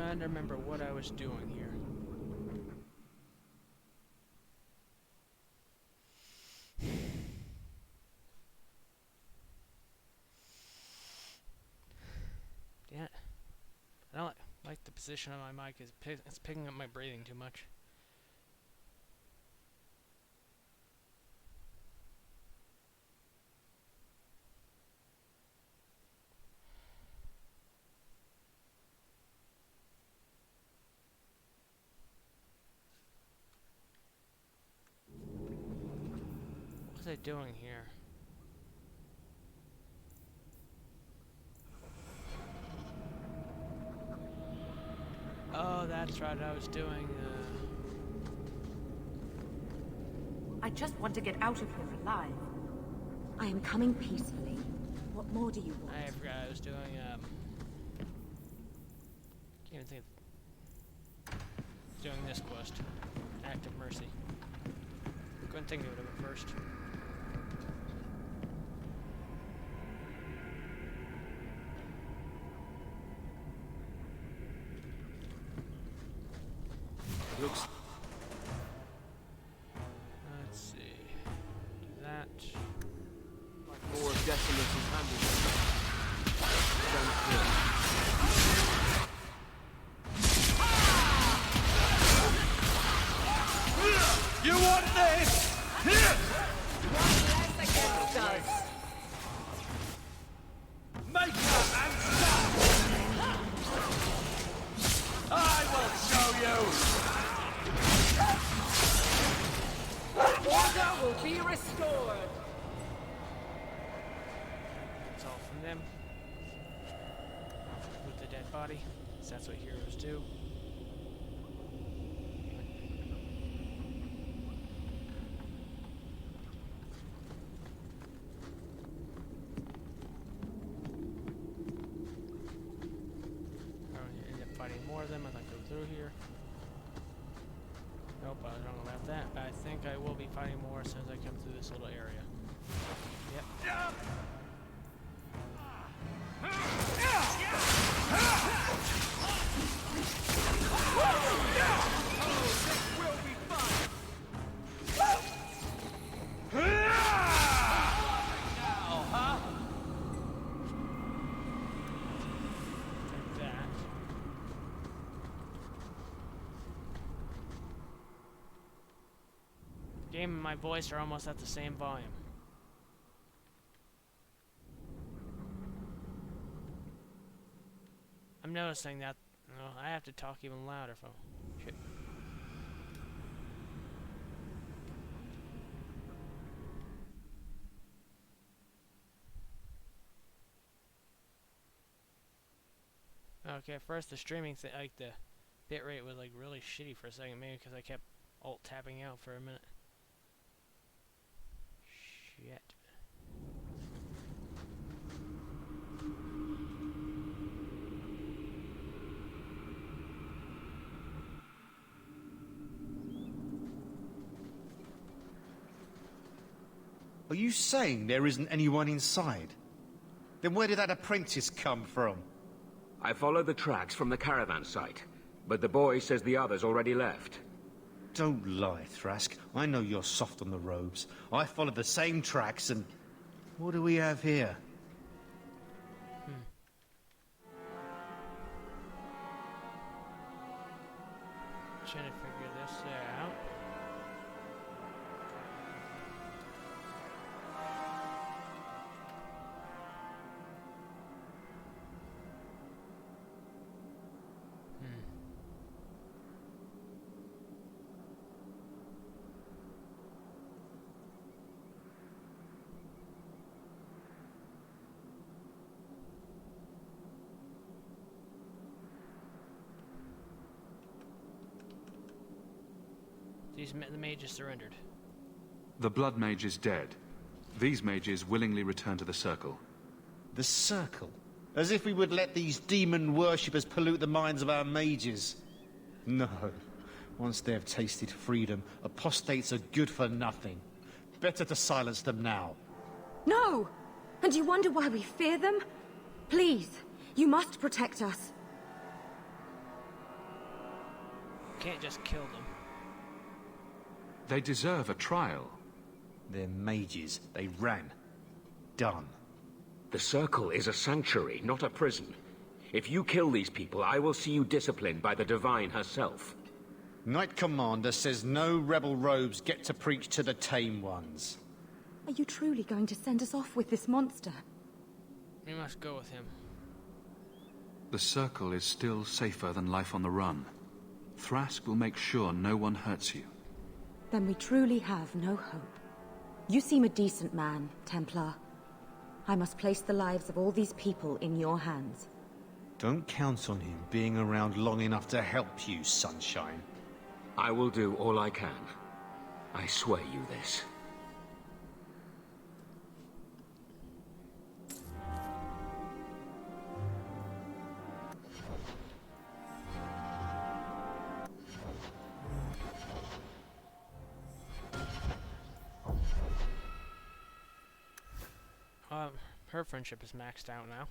trying to remember what I was doing here. Damn it. I don't like the position on my mic. It's picking up my breathing too much. What was I doing here? Oh, that's right, I was doing, I just want to get out of here alive. I am coming peacefully. What more do you want? I forgot I was doing, can't even think of... doing this quest. Act of Mercy. Couldn't think of it at first. Looks. Let's see. Do that. Like more of Decimus's handiwork. You want this? One less against us. Make up and stop! I will show you! Order will be restored. That's all from them. With the dead body. 'Cause that's what heroes do. End up fighting more of them as I go through here. Nope, I was wrong about that. But I think I will be fighting more as soon as I come through this little area. Yep. Like that. Game and my voice are almost at the same volume. I'm noticing that I have to talk even louder for shit. Okay, first the streaming thing, like the bitrate was like really shitty for a second, maybe because I kept alt tapping out for a minute. Shit. Are you saying there isn't anyone inside? Then where did that apprentice come from? I followed the tracks from the caravan site, but the boy says the others already left. Don't lie, Thrask. I know you're soft on the robes. I followed the same tracks and... What do we have here? Trying to figure this out. The mages surrendered. The Blood Mage is dead. These mages willingly return to the Circle. The Circle? As if we would let these demon worshippers pollute the minds of our mages. No. Once they have tasted freedom, apostates are good for nothing. Better to silence them now. No! And you wonder why we fear them? Please, you must protect us. can't just kill them. They deserve a trial. They're mages. They ran. Done. The Circle is a sanctuary, not a prison. If you kill these people, I will see you disciplined by the Divine herself. Knight Commander says no rebel robes get to preach to the tame ones. Are you truly going to send us off with this monster? We must go with him. The Circle is still safer than life on the run. Thrask will make sure no one hurts you. Then we truly have no hope. You seem a decent man, Templar. I must place the lives of all these people in your hands. Don't count on him being around long enough to help you, Sunshine. I will do all I can. I swear you this. Her friendship is maxed out now.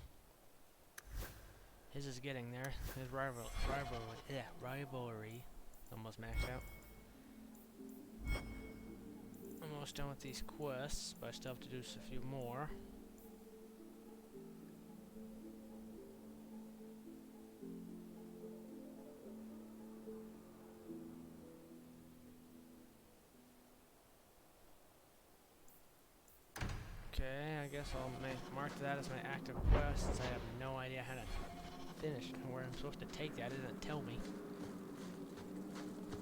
His is getting there. His rivalry is almost maxed out. Almost done with these quests, but I still have to do a few more. Okay, I guess I'll mark that as my active quest since I have no idea how to finish and where I'm supposed to take that. It doesn't tell me.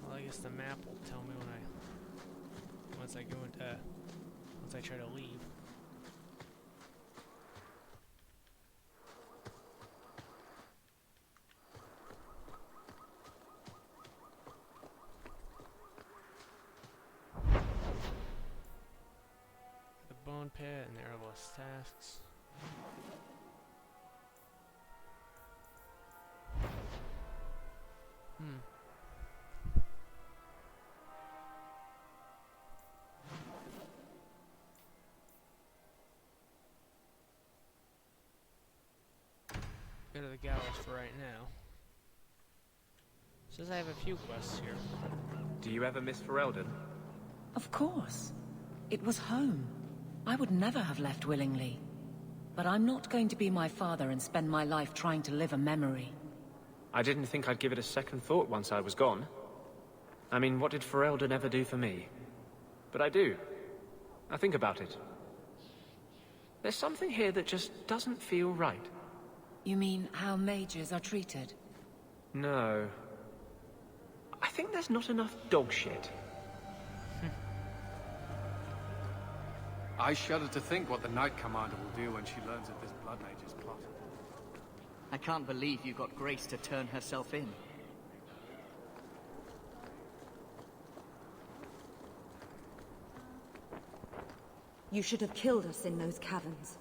Well, I guess the map will tell me when once I try to leave. Bone pit and the herbalist tasks. Go to the gallows for right now. Says I have a few quests here. Do you ever miss Ferelden? Of course. It was home. I would never have left willingly. But I'm not going to be my father and spend my life trying to live a memory. I didn't think I'd give it a second thought once I was gone. I mean, what did Ferelden ever do for me? But I do. I think about it. There's something here that just doesn't feel right. You mean how mages are treated? No. I think there's not enough dog shit. I shudder to think what the Knight Commander will do when she learns of this Blood Mage's plot. I can't believe you got Grace to turn herself in. You should have killed us in those caverns.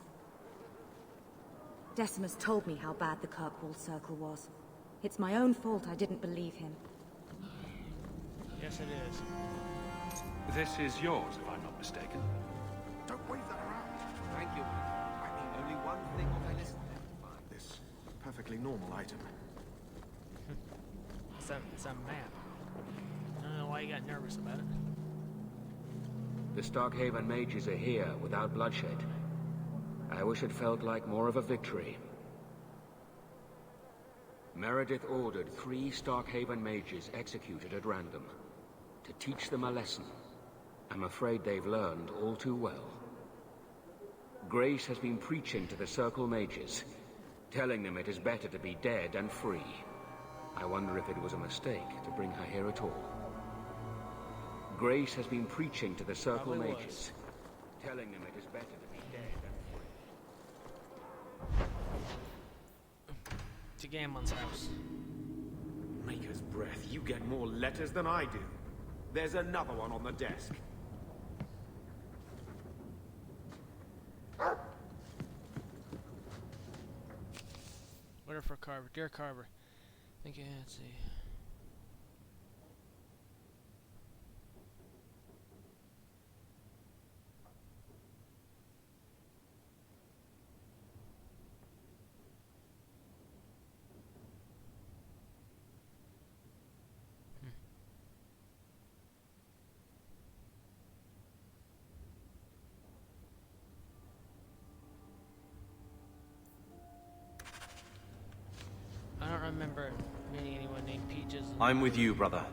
Decimus told me how bad the Kirkwall Circle was. It's my own fault I didn't believe him. Yes, it is. This is yours, if I'm not mistaken. Don't wave that around. Thank you. I mean, only one thing on my list left to find. This perfectly normal item. It's a map. I don't know why you got nervous about it. The Starkhaven mages are here without bloodshed. I wish it felt like more of a victory. Meredith ordered 3 Starkhaven mages executed at random to teach them a lesson. I'm afraid they've learned all too well. Grace has been preaching to the Circle mages, telling them it is better to be dead and free. I wonder if it was a mistake to bring her here at all. Grace has been preaching to the Circle Probably mages, telling them it is better to be dead and free. To Gammon's house. Maker's breath, you get more letters than I do. There's another one on the desk. Order for Carver. Dear Carver. Thank you. Let's see. I'm with you, brother.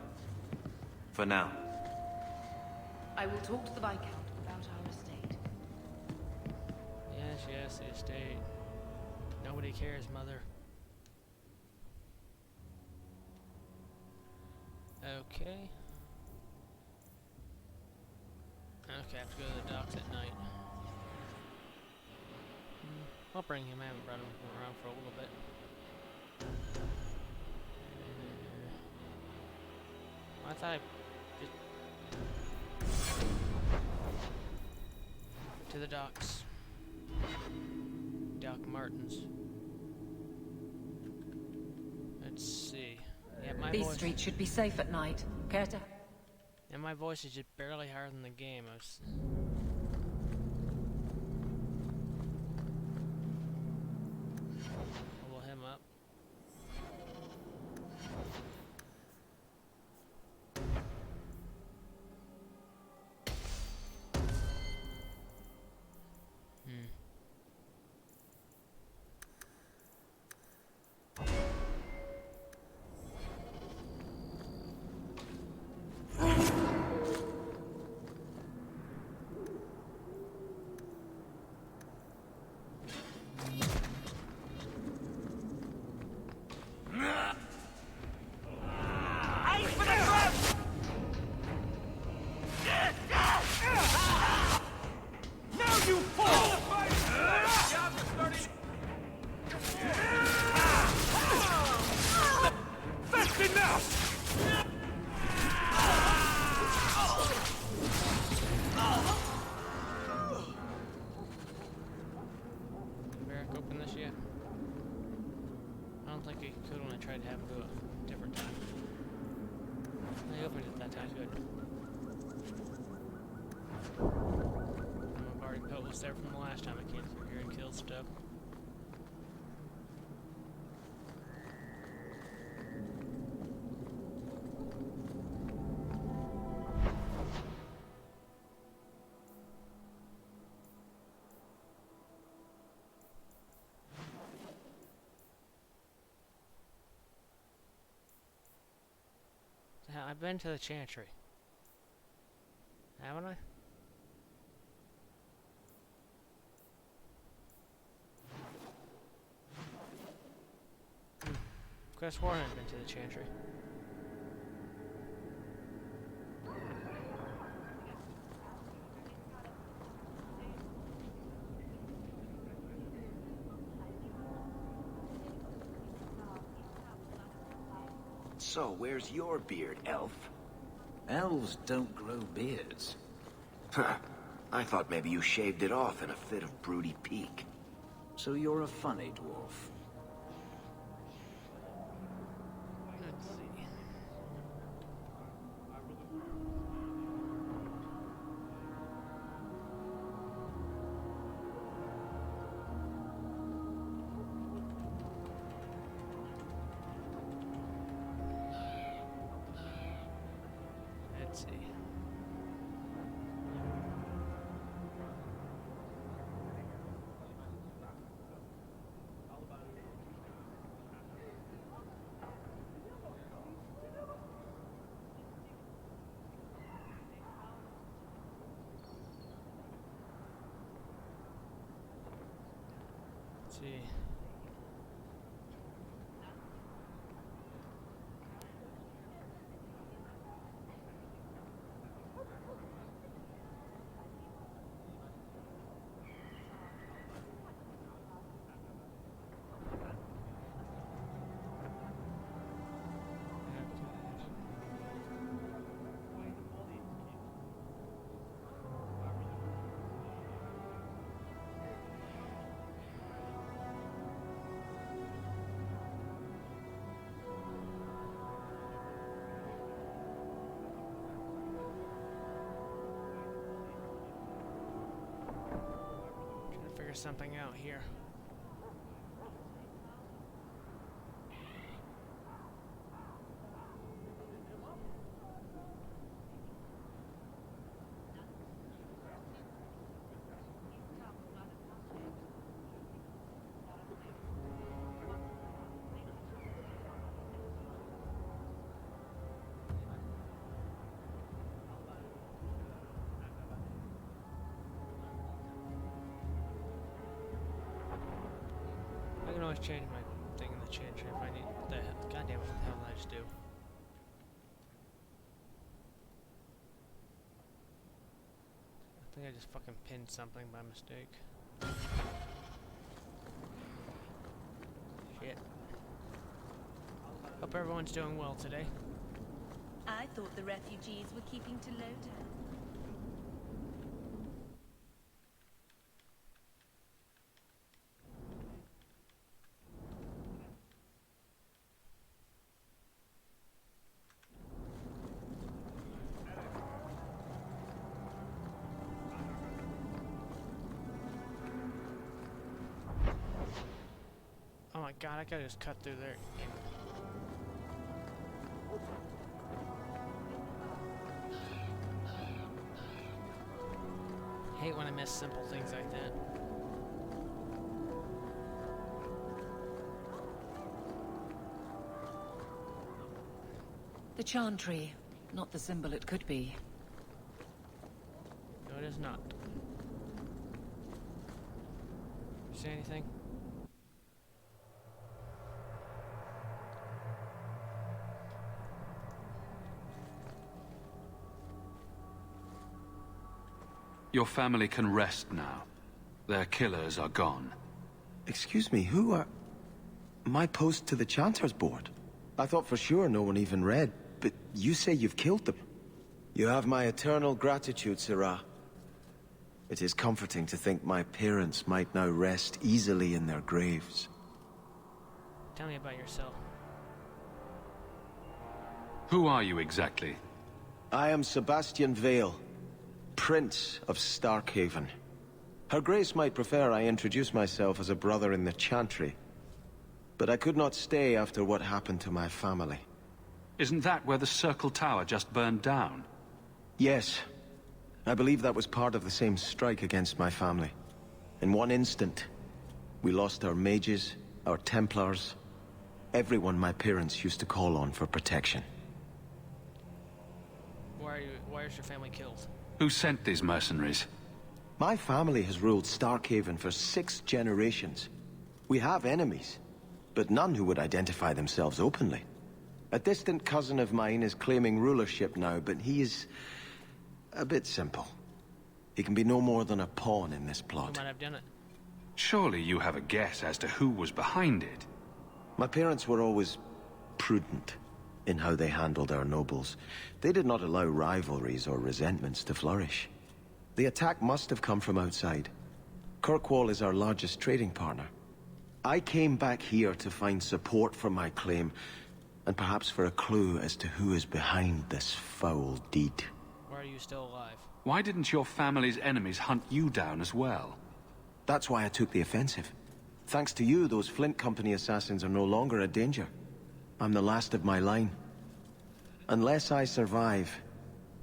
For now. I will talk to the Viscount about our estate. Yes, yes, the estate. Nobody cares, Mother. Okay. Okay, I have to go to the docks at night. I'll bring him. I haven't brought him around for a little bit. I thought I just... to the docks. Doc Martens. Let's see. Yeah, my These voice... streets should be safe at night. Care to... And my voice is just barely higher than the game. I was... level him up. There from the last time I came through here and killed stuff. I've been to the Chantry. Haven't I? Could have sworn I'd been to the Chantry. So, where's your beard, elf? Elves don't grow beards. Huh. I thought maybe you shaved it off in a fit of broody pique. So you're a funny dwarf. Let's see. Let's see. Let's see. Trying to figure something out here. always change my thing in the chantry if I need. What the hell? God damn it! What the hell did I just do? I think I just fucking pinned something by mistake. Shit. Hope everyone's doing well today. I thought the refugees were keeping to Loda. Oh my god, I could just cut through there. Hate when I miss simple things like that. The chantry, not the symbol it could be. No, it is not. See anything? Your family can rest now. Their killers are gone. Excuse me, who are... My post to the Chanter's Board? I thought for sure no one even read, but you say you've killed them. You have my eternal gratitude, Sirrah. It is comforting to think my parents might now rest easily in their graves. Tell me about yourself. Who are you exactly? I am Sebastian Vale, Prince of Starkhaven. Her Grace might prefer I introduce myself as a brother in the Chantry, but I could not stay after what happened to my family. Isn't that where the Circle Tower just burned down? Yes. I believe that was part of the same strike against my family. In one instant, we lost our mages, our Templars, everyone my parents used to call on for protection. Why is your family killed? Who sent these mercenaries? My family has ruled Starkhaven for 6 generations. We have enemies, but none who would identify themselves openly. A distant cousin of mine is claiming rulership now, but he is a bit simple. He can be no more than a pawn in this plot. Who might have done it? Surely you have a guess as to who was behind it. My parents were always prudent in how they handled our nobles. They did not allow rivalries or resentments to flourish. The attack must have come from outside. Kirkwall is our largest trading partner. I came back here to find support for my claim, and perhaps for a clue as to who is behind this foul deed. Why are you still alive? Why didn't your family's enemies hunt you down as well? That's why I took the offensive. Thanks to you, those Flint Company assassins are no longer a danger. I'm the last of my line. Unless I survive,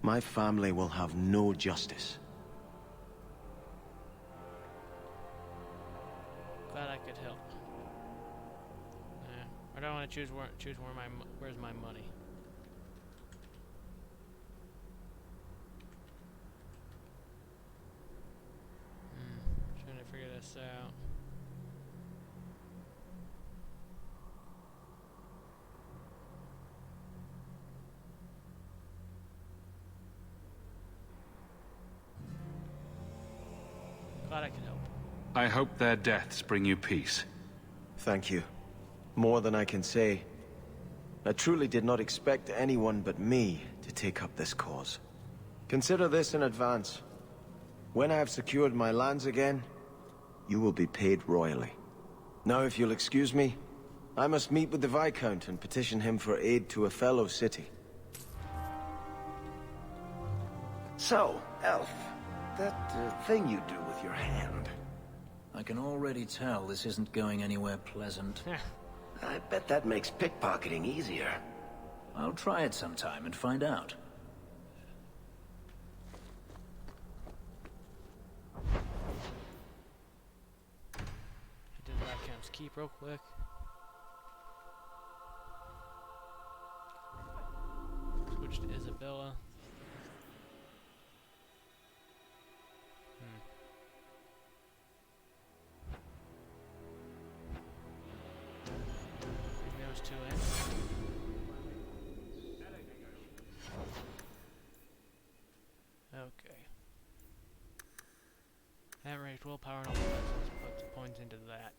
my family will have no justice. Glad I could help. I don't want to choose where's my money. Trying to figure this out. Glad I could help. I hope their deaths bring you peace. Thank you. More than I can say. I truly did not expect anyone but me to take up this cause. Consider this in advance. When I have secured my lands again, you will be paid royally. Now, if you'll excuse me, I must meet with the Viscount and petition him for aid to a fellow city. So, Elf, that thing you do with your hand. I can already tell this isn't going anywhere pleasant. I bet that makes pickpocketing easier. I'll try it sometime and find out. Do the Viscount's keep real quick. Switch to Isabella. to it. Okay. Haven't raised willpower enough. Let's put the points into that.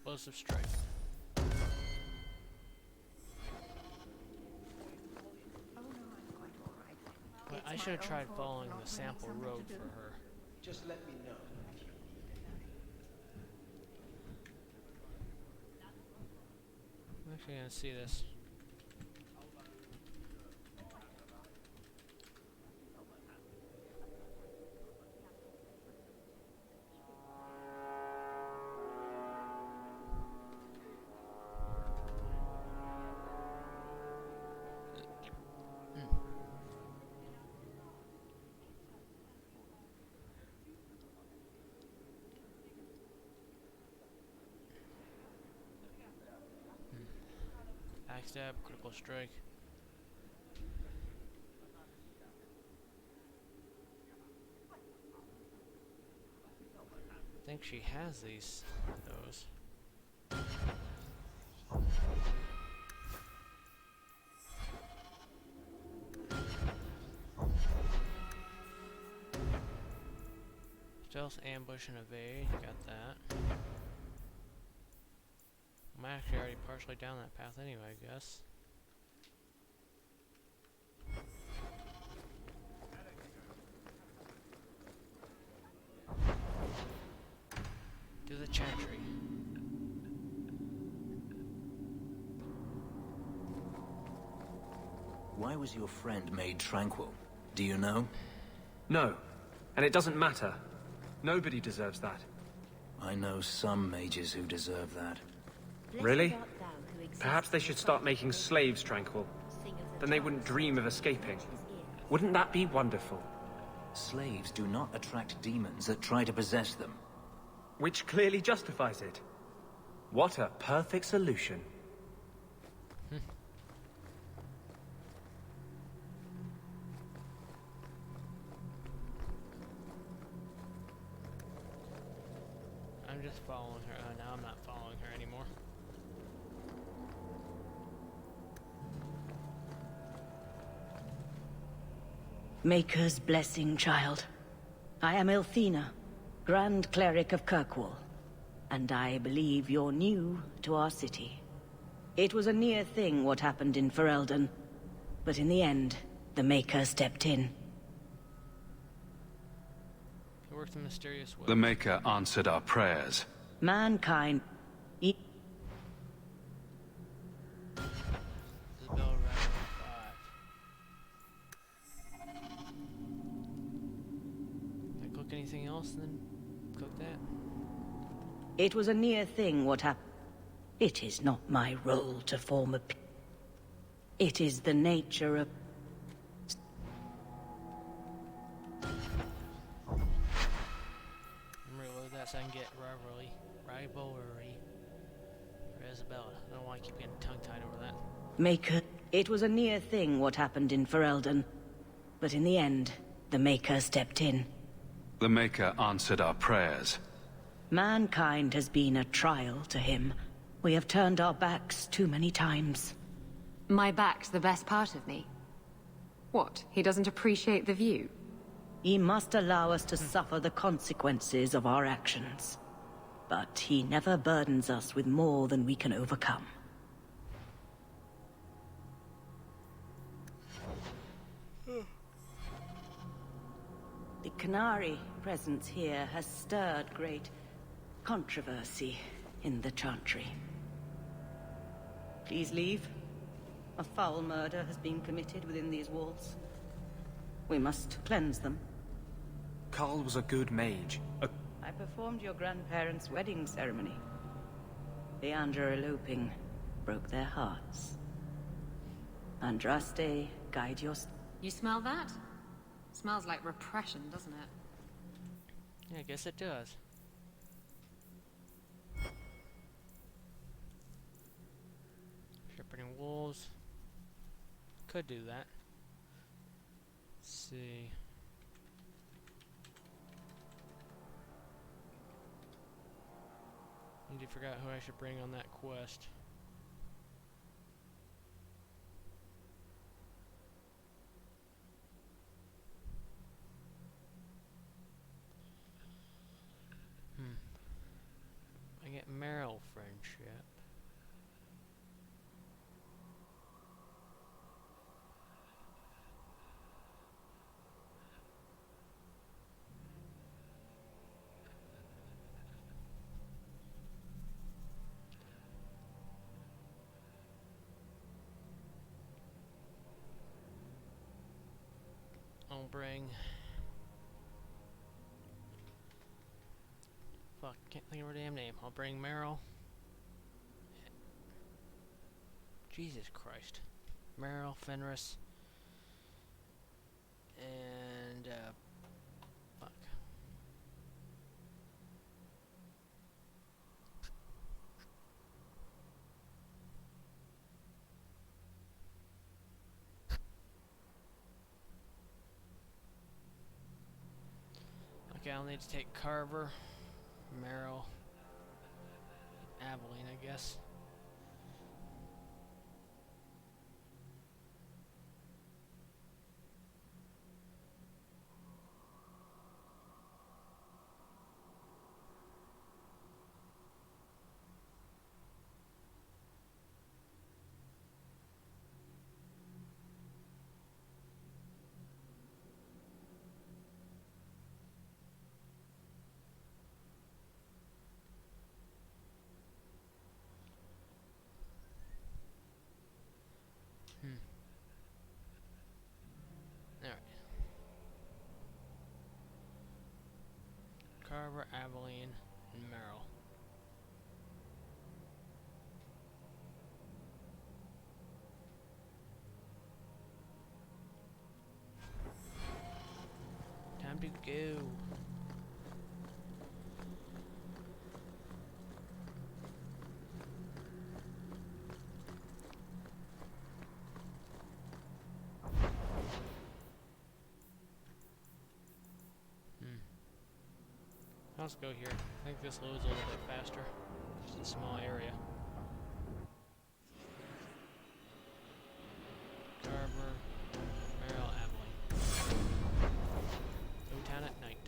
Explosive strike. But I should have tried following the sample road for her. Just let me know. I'm actually gonna see this. Backstab, critical strike. I think she has those. Stealth, ambush, and evade. Got that. I'm actually already partially down that path anyway, I guess. Do the chantry. Why was your friend made tranquil? Do you know? No. And it doesn't matter. Nobody deserves that. I know some mages who deserve that. Really? Perhaps they should start making slaves tranquil. Then they wouldn't dream of escaping. Wouldn't that be wonderful? Slaves do not attract demons that try to possess them. Which clearly justifies it. What a perfect solution. I'm just following her. Now I'm not following her anymore. Maker's blessing, child. I am Elthina, Grand Cleric of Kirkwall, and I believe you're new to our city. It was a near thing what happened in Ferelden, but in the end, the Maker stepped in. He worked in mysterious ways. The Maker answered our prayers. Mankind... Anything else, then cook that. It was a near thing what happened. It is not my role to form a... It is the nature of... Reload that so I can get rivalry for Isabella. I don't want to keep getting tongue-tied over that. Maker... It was a near thing what happened in Ferelden, but in the end, the Maker stepped in. The Maker answered our prayers. Mankind has been a trial to him. We have turned our backs too many times. My back's the best part of me. What, he doesn't appreciate the view? He must allow us to suffer the consequences of our actions. But he never burdens us with more than we can overcome. The Canary presence here has stirred great controversy in the Chantry. Please leave. A foul murder has been committed within these walls. We must cleanse them. Carl was a good mage. I performed your grandparents' wedding ceremony. The Andra eloping broke their hearts. Andraste, guide your... You smell that? Smells like repression, doesn't it? Yeah, I guess it does. Shepherding wolves. Could do that. Let's see. I forgot who I should bring on that quest. I get Meryl friendship. I'll bring... Fuck, can't think of her damn name. I'll bring Meryl. Jesus Christ. Meryl, Fenris. And, fuck. Okay, I'll need to take Carver, Meryl, Aveline, I guess. Alright. Carver, Aveline, and Meryl. Time to go. Let's go here. I think this loads a little bit faster. Just a small area. Carver, Meryl, Aveline. Go town at night.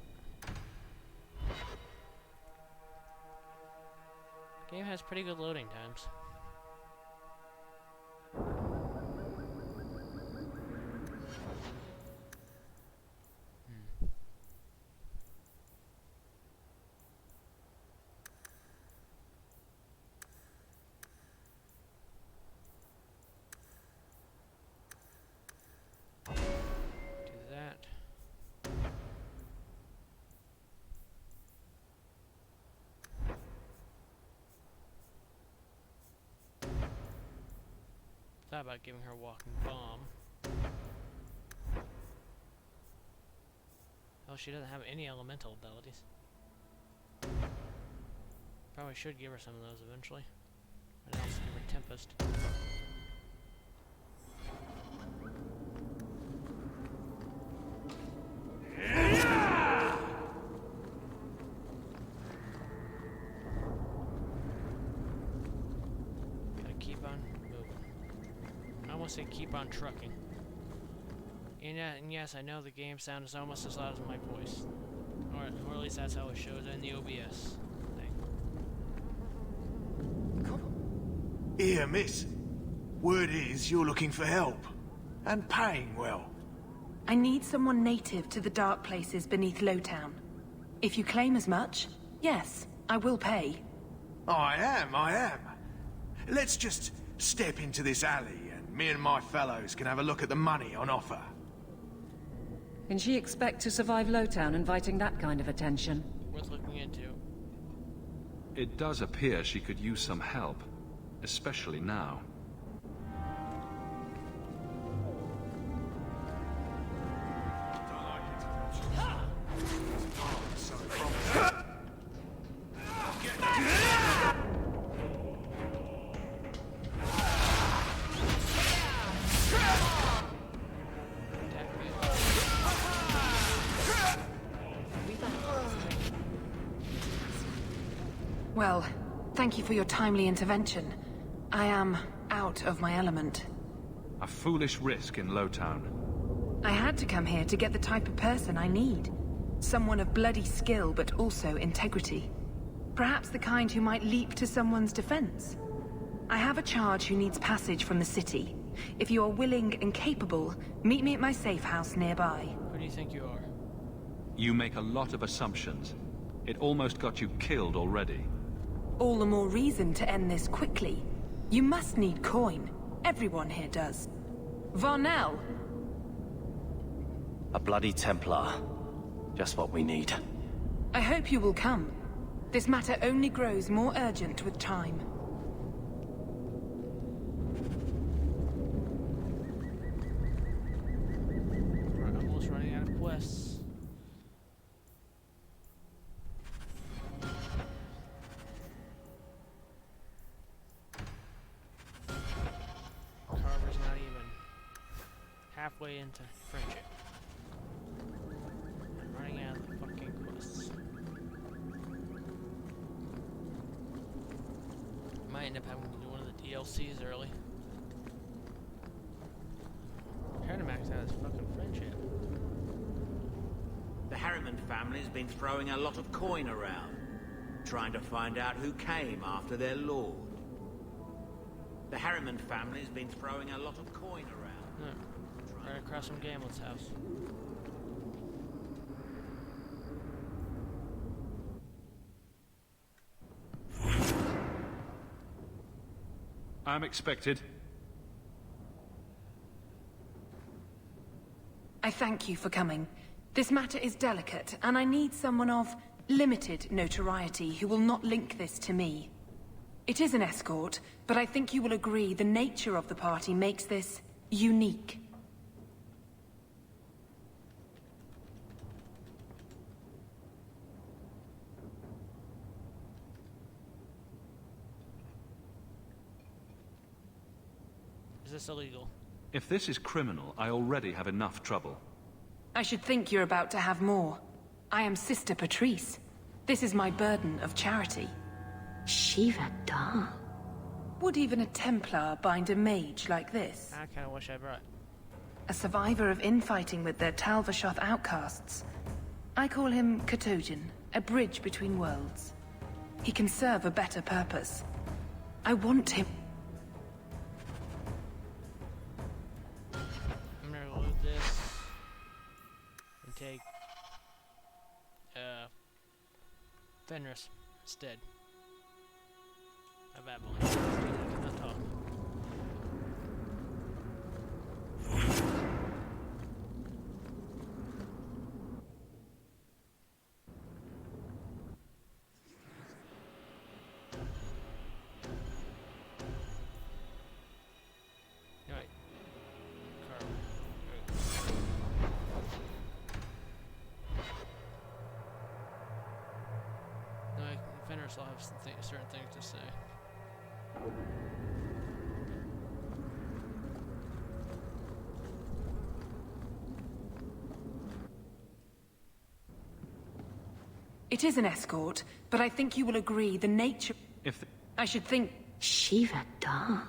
Game has pretty good loading times. Thought about giving her a walking bomb. Oh, she doesn't have any elemental abilities. Probably should give her some of those eventually. What else? Give her Tempest. Gotta keep on moving. I almost say keep on trucking. And yes, I know the game sound is almost as loud as my voice. Or at least that's how it shows in the OBS thing. Here, miss. Word is you're looking for help. And paying well. I need someone native to the dark places beneath Lowtown. If you claim as much, yes, I will pay. I am. Let's just step into this alley and me and my fellows can have a look at the money on offer. Can she expect to survive Lowtown inviting that kind of attention? Worth looking into. It does appear she could use some help, especially now. Well, thank you for your timely intervention. I am out of my element. A foolish risk in Lowtown. I had to come here to get the type of person I need. Someone of bloody skill, but also integrity. Perhaps the kind who might leap to someone's defense. I have a charge who needs passage from the city. If you are willing and capable, meet me at my safe house nearby. Who do you think you are? You make a lot of assumptions. It almost got you killed already. All the more reason to end this quickly. You must need coin. Everyone here does. Varnell! A bloody Templar. Just what we need. I hope you will come. This matter only grows more urgent with time. We're almost running out of quests. Carver's not even halfway into friendship. I'm running out of the fucking quests. Might end up having to do one of the DLCs early. Trying to max out his fucking friendship. The Harriman family's been throwing a lot of coin around, trying to find out who came after their lord. The Harriman family's been throwing a lot of coin around. No. Right across from Gamble's house. I'm expected. I thank you for coming. This matter is delicate, and I need someone of limited notoriety who will not link this to me. It is an escort, but I think you will agree the nature of the party makes this unique. Is this illegal? If this is criminal, I already have enough trouble. I should think you're about to have more. I am Sister Patrice. This is my burden of charity. Shiva Da. Would even a Templar bind a mage like this? I kinda wish I brought. A survivor of infighting with their Talvashoth outcasts. I call him Katojan, a bridge between worlds. He can serve a better purpose. I want him. I'm gonna loot this and take Fenris instead of Avalanche. Not talk. Alright. No, Fenris will have certain things to say. It is an escort, but I think you will agree the nature... I should think... Shiva Da.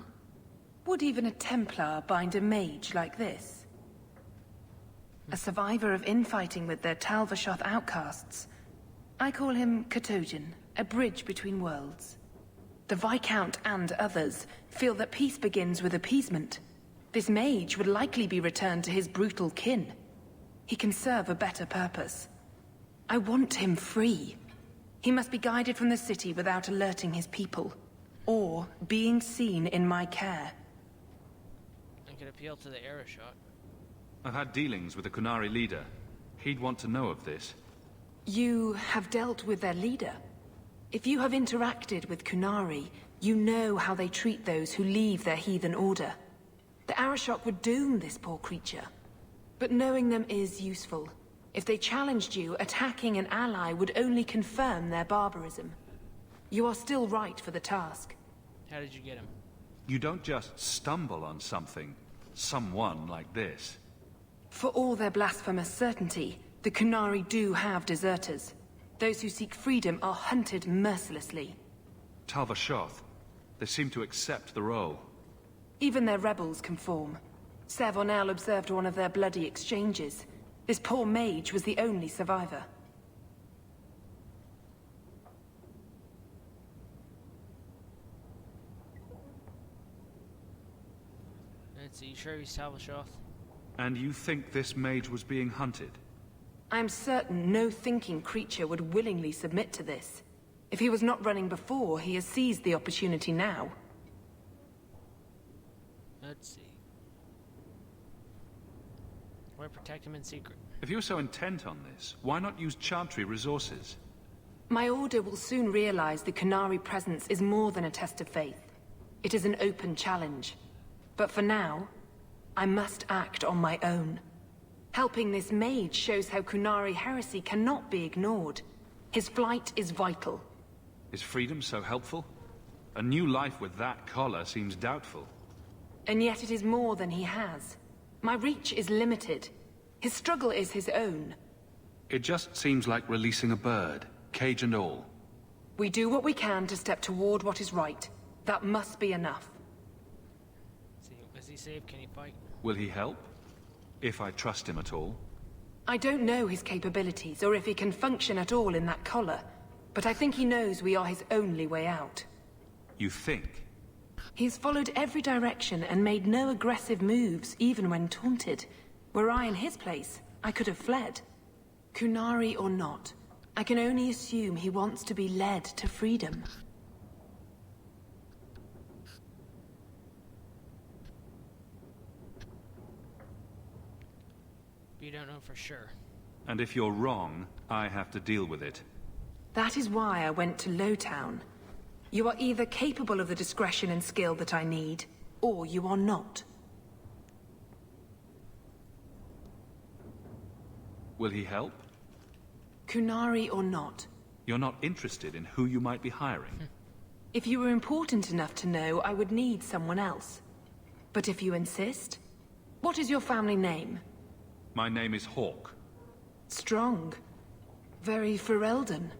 Would even a Templar bind a mage like this? A survivor of infighting with their Talvashoth outcasts. I call him Katojan, a bridge between worlds. The Viscount and others feel that peace begins with appeasement. This mage would likely be returned to his brutal kin. He can serve a better purpose. I want him free. He must be guided from the city without alerting his people, or being seen in my care. I could appeal to the Arashot. I've had dealings with the Kunari leader. He'd want to know of this. You have dealt with their leader. If you have interacted with Kunari, you know how they treat those who leave their heathen order. The Arashok would doom this poor creature. But knowing them is useful. If they challenged you, attacking an ally would only confirm their barbarism. You are still right for the task. How did you get him? You don't just stumble on someone like this. For all their blasphemous certainty, the Kunari do have deserters. Those who seek freedom are hunted mercilessly. Talvashoth. They seem to accept the role. Even their rebels conform. Savonel observed one of their bloody exchanges. This poor mage was the only survivor. Let's see, sure he's Talvashoth? And you think this mage was being hunted? I'm certain no thinking creature would willingly submit to this. If he was not running before, he has seized the opportunity now. Let's see. Why protect him in secret? If you're so intent on this, why not use Chantry resources? My order will soon realize the Qunari presence is more than a test of faith. It is an open challenge. But for now, I must act on my own. Helping this mage shows how Qunari heresy cannot be ignored. His flight is vital. Is freedom so helpful? A new life with that collar seems doubtful. And yet it is more than he has. My reach is limited. His struggle is his own. It just seems like releasing a bird, cage and all. We do what we can to step toward what is right. That must be enough. Is he safe? Can he fight? Will he help? If I trust him at all? I don't know his capabilities, or if he can function at all in that collar. But I think he knows we are his only way out. You think? He's followed every direction and made no aggressive moves, even when taunted. Were I in his place, I could have fled. Qunari or not, I can only assume he wants to be led to freedom. You don't know for sure. And if you're wrong, I have to deal with it. That is why I went to Lowtown. You are either capable of the discretion and skill that I need, or you are not. Will he help? Qunari or not. You're not interested in who you might be hiring? If you were important enough to know, I would need someone else. But if you insist... What is your family name? My name is Hawk. Strong. Very Ferelden.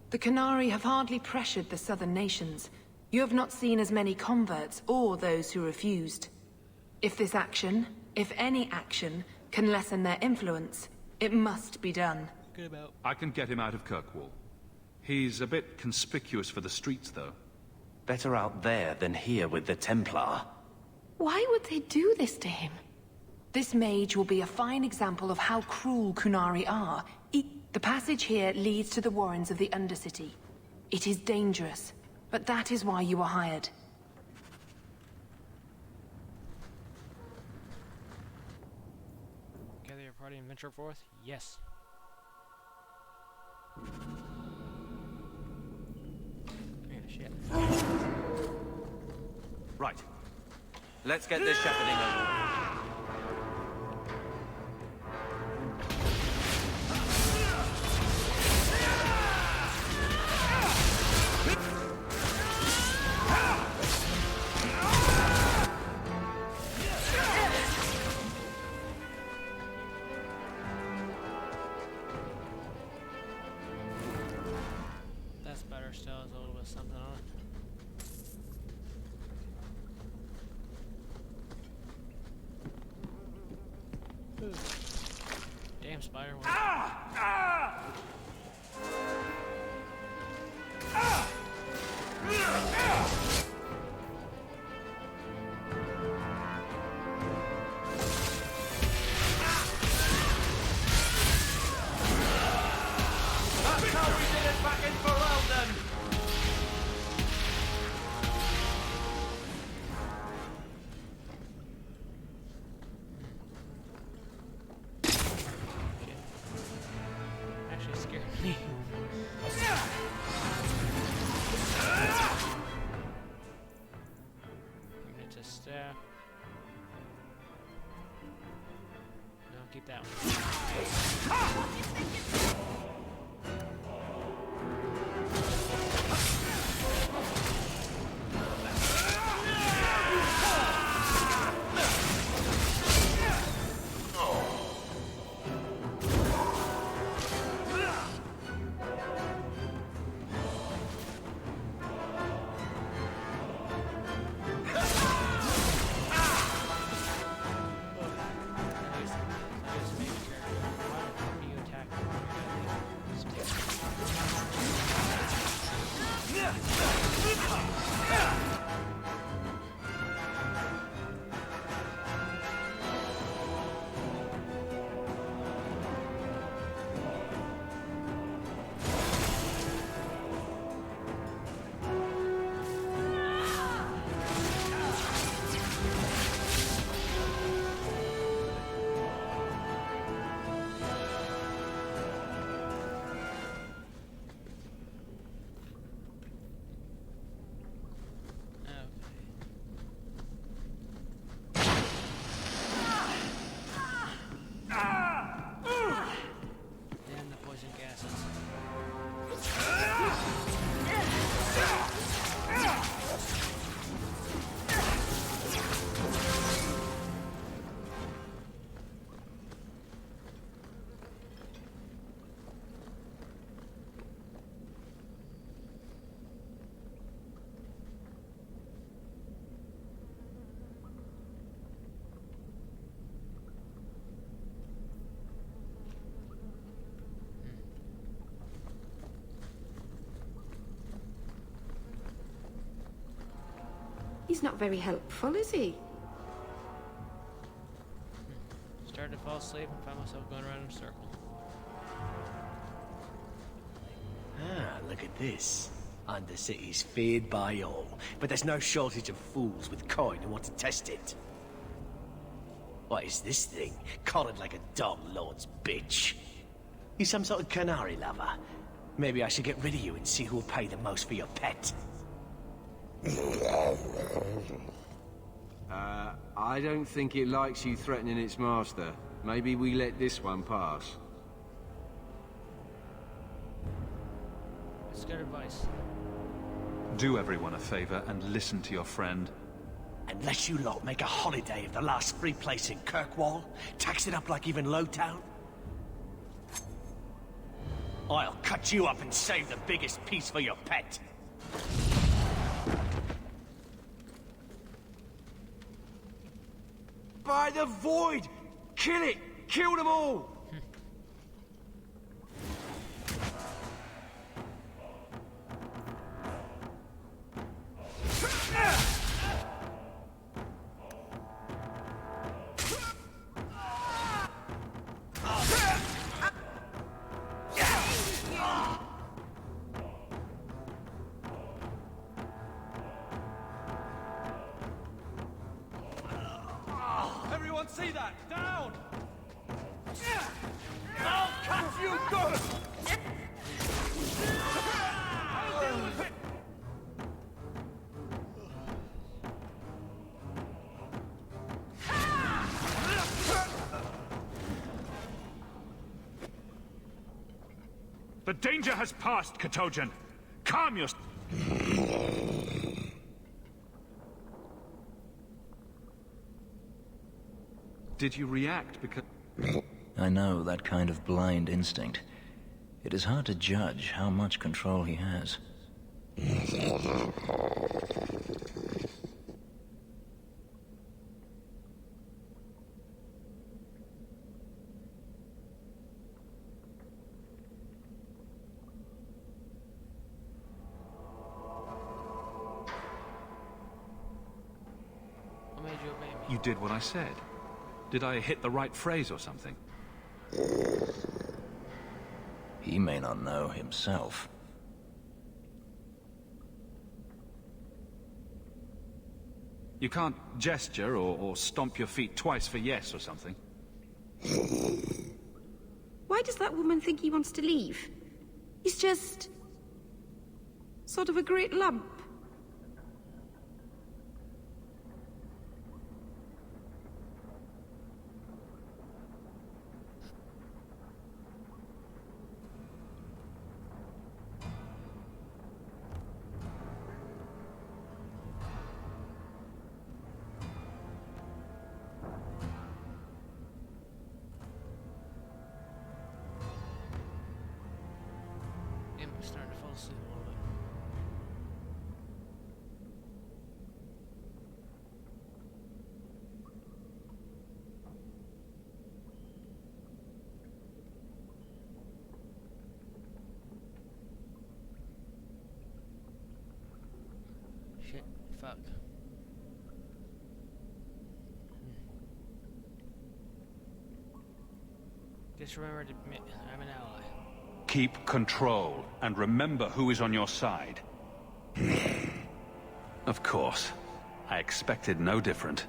The Qunari have hardly pressured the southern nations. You have not seen as many converts or those who refused. If this action, if any action, can lessen their influence, it must be done. Good about. I can get him out of Kirkwall. He's a bit conspicuous for the streets, though. Better out there than here with the Templar. Why would they do this to him? This mage will be a fine example of how cruel Qunari are. The passage here leads to the warrens of the Undercity. It is dangerous, but that is why you are hired. Gather your party and venture forth? Yes. Man, shit. Right. Let's get this shepherding over. That's better still, there's a little bit of something on it. Damn spider. That's how we did it back in Ferelden! Actually scared me. Giving it to staff. No, keep that one. Damn the poison gases. He's not very helpful, is he? Started to fall asleep and found myself going around in a circle. Ah, look at this. Undercity's feared by all, but there's no shortage of fools with coin who want to test it. What is this thing? Collared like a dumb lord's bitch. You some sort of canary lover? Maybe I should get rid of you and see who'll pay the most for your pet. I don't think it likes you threatening its master. Maybe we let this one pass. It's good advice. Do everyone a favor and listen to your friend. Unless you lot make a holiday of the last free place in Kirkwall, tax it up like even Lowtown, I'll cut you up and save the biggest piece for your pet. By the void! Kill it! Kill them all! Everyone see that? Down! I'll cut you good! The danger has passed, Katojan. Calm your... Did you react because... I know that kind of blind instinct. It is hard to judge how much control he has. What made you obey me? You did what I said. Did I hit the right phrase or something? He may not know himself. You can't gesture or stomp your feet twice for yes or something. Why does that woman think he wants to leave? He's just... sort of a great lump. I'm starting to fall asleep a little bit. fuck. Just remember to admit I'm an ally. Keep control, and remember who is on your side. Of course. I expected no different.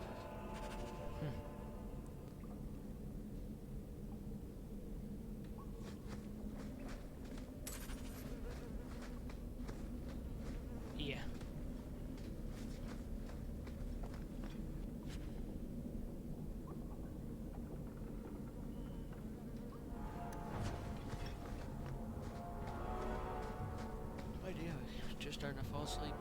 Yeah. What do I do? Just starting to fall asleep.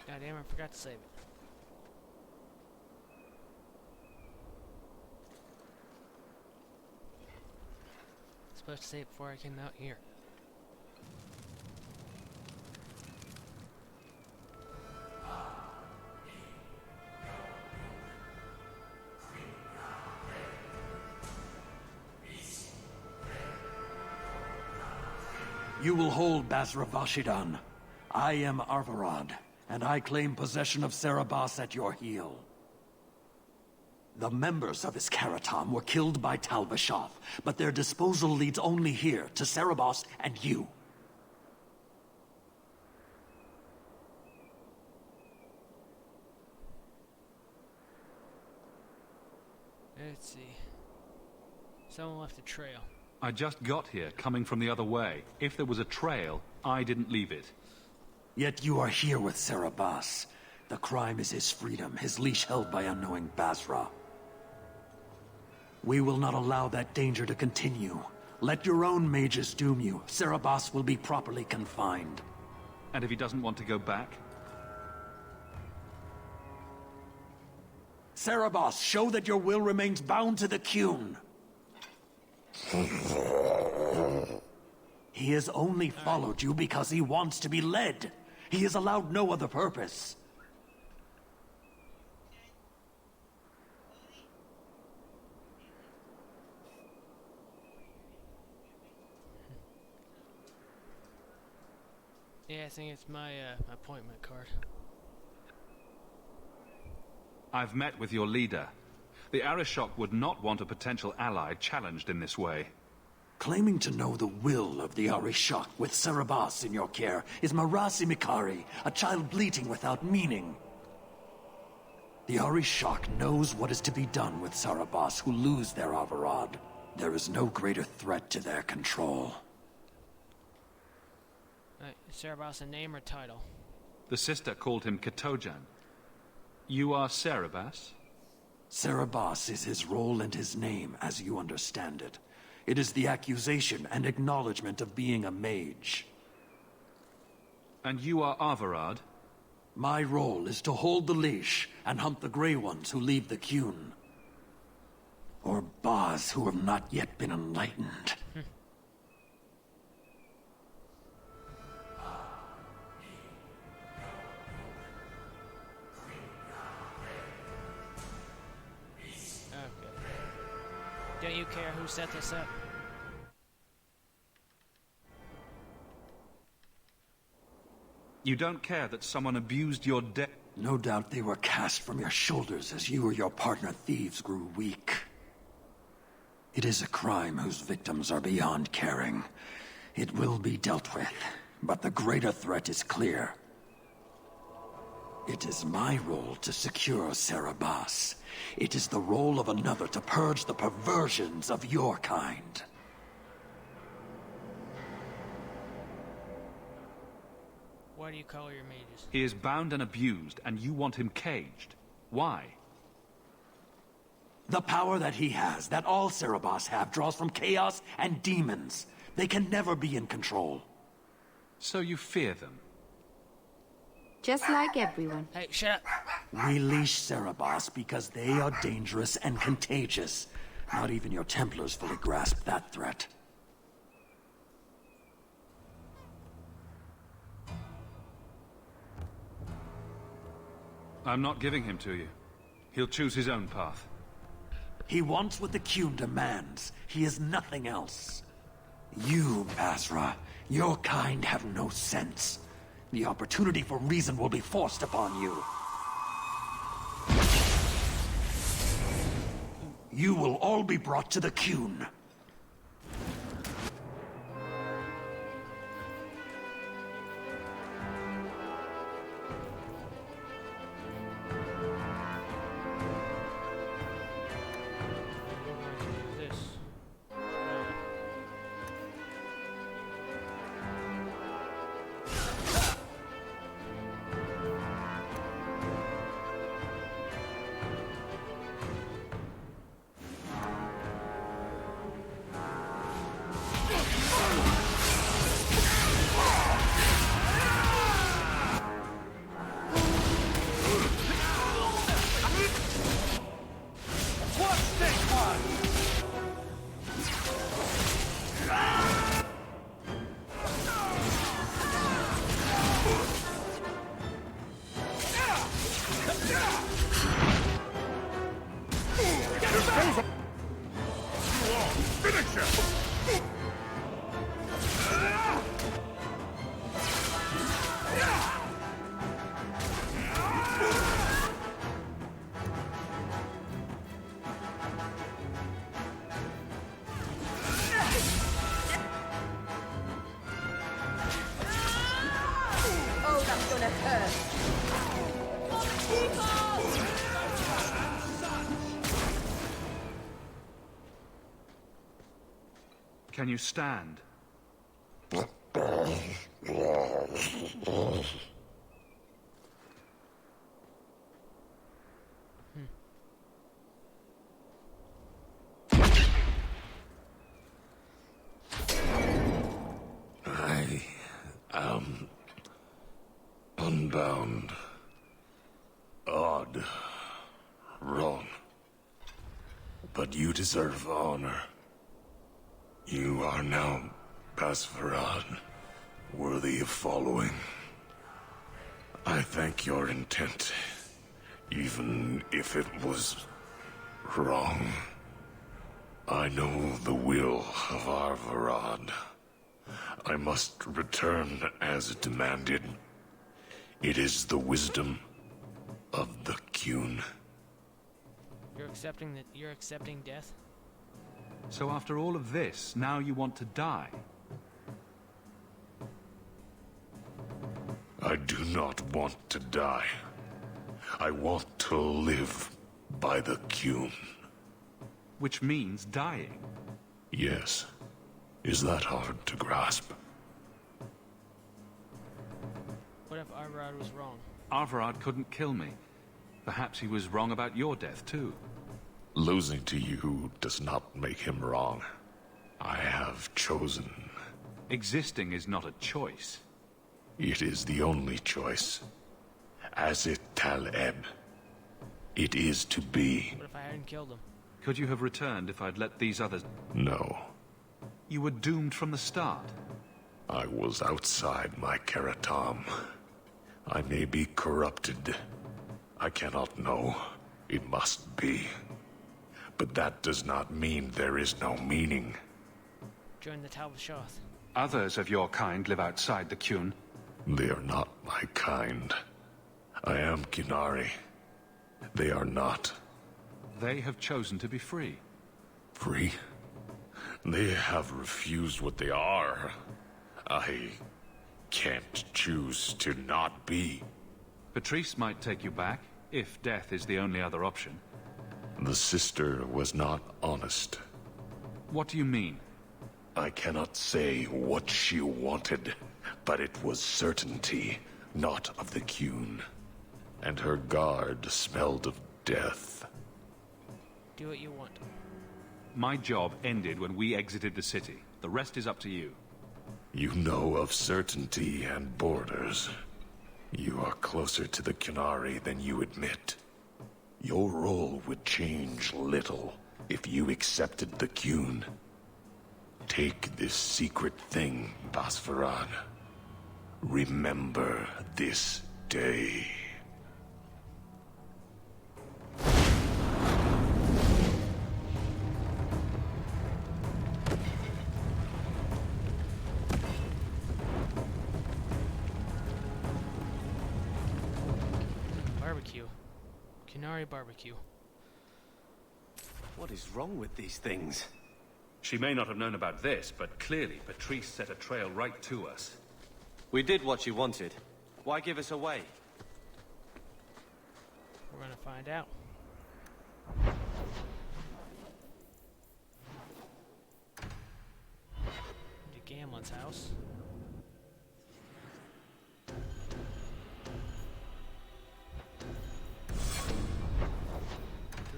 God damn, I forgot to save it. Supposed to save it before I came out here. You will hold Basra Vashidan. I am Arvarad, and I claim possession of Serabas at your heel. The members of Iskaratam were killed by Tal Vashoth, but their disposal leads only here, to Serabas and you. Let's see. Someone left a trail. I just got here, coming from the other way. If there was a trail, I didn't leave it. Yet you are here with Serabas. The crime is his freedom, his leash held by unknowing Basra. We will not allow that danger to continue. Let your own mages doom you. Serabas will be properly confined. And if he doesn't want to go back? Serabas, show that your will remains bound to the Qun. He has only followed you because he wants to be led. He has allowed no other purpose. Yeah, I think it's my appointment card. I've met with your leader. The Arishok would not want a potential ally challenged in this way. Claiming to know the will of the Arishok with Serabas in your care is Marasi Mikari, a child bleating without meaning. The Arishok knows what is to be done with Serabas who lose their Avarad. There is no greater threat to their control. Is Serabas a name or title? The sister called him Katojan. You are Serabas? Serabas is his role and his name, as you understand it. It is the accusation and acknowledgement of being a mage. And you are Avarad? My role is to hold the leash and hunt the Grey Ones who leave the Qun. Or Baz who have not yet been enlightened. Don't you care who set this up? You don't care that someone abused your debt? No doubt they were cast from your shoulders as you or your partner thieves grew weak. It is a crime whose victims are beyond caring. It will be dealt with, but the greater threat is clear. It is my role to secure Serabas. It is the role of another to purge the perversions of your kind. Why do you call your mages? He is bound and abused, and you want him caged. Why? The power that he has, that all Serabas have, draws from chaos and demons. They can never be in control. So you fear them? Just like everyone. Hey, shut up. We leash Serabas because they are dangerous and contagious. Not even your Templars fully grasp that threat. I'm not giving him to you. He'll choose his own path. He wants what the Qun demands. He is nothing else. You, Basra, your kind have no sense. The opportunity for reason will be forced upon you. You will all be brought to the Qun. Oh, that's gonna hurt. Can you stand? I am unbound. Odd. Wrong. But you deserve honor. You are now Basfarad, worthy of following. I thank your intent, even if it was wrong. I know the will of Arvarad. I must return as demanded. It is the wisdom of the Qun. You're accepting death? So after all of this, now you want to die? I do not want to die. I want to live by the Qun. Which means dying. Yes. Is that hard to grasp? What if Arvarad was wrong? Arvarad couldn't kill me. Perhaps he was wrong about your death, too. Losing to you does not make him wrong. I have chosen. Existing is not a choice. It is the only choice. As it Taleb. It is to be. What if I hadn't killed him? Could you have returned if I'd let these others... No. You were doomed from the start. I was outside my Keratam. I may be corrupted. I cannot know. It must be. But that does not mean there is no meaning. Join the Talbashoth. Others of your kind live outside the Qun. They are not my kind. I am Qunari. They are not. They have chosen to be free. Free? They have refused what they are. I can't choose to not be. Patrice might take you back, if death is the only other option. The sister was not honest. What do you mean? I cannot say what she wanted, but it was certainty, not of the Qun. And her guard smelled of death. Do what you want. My job ended when we exited the city. The rest is up to you. You know of certainty and borders. You are closer to the Qunari than you admit. Your role would change little if you accepted the Qun. Take this secret thing, Canary barbecue. What is wrong with these things? She may not have known about this, but clearly Patrice set a trail right to us. We did what you wanted. Why give us away? We're gonna find out. To Gamlen's house.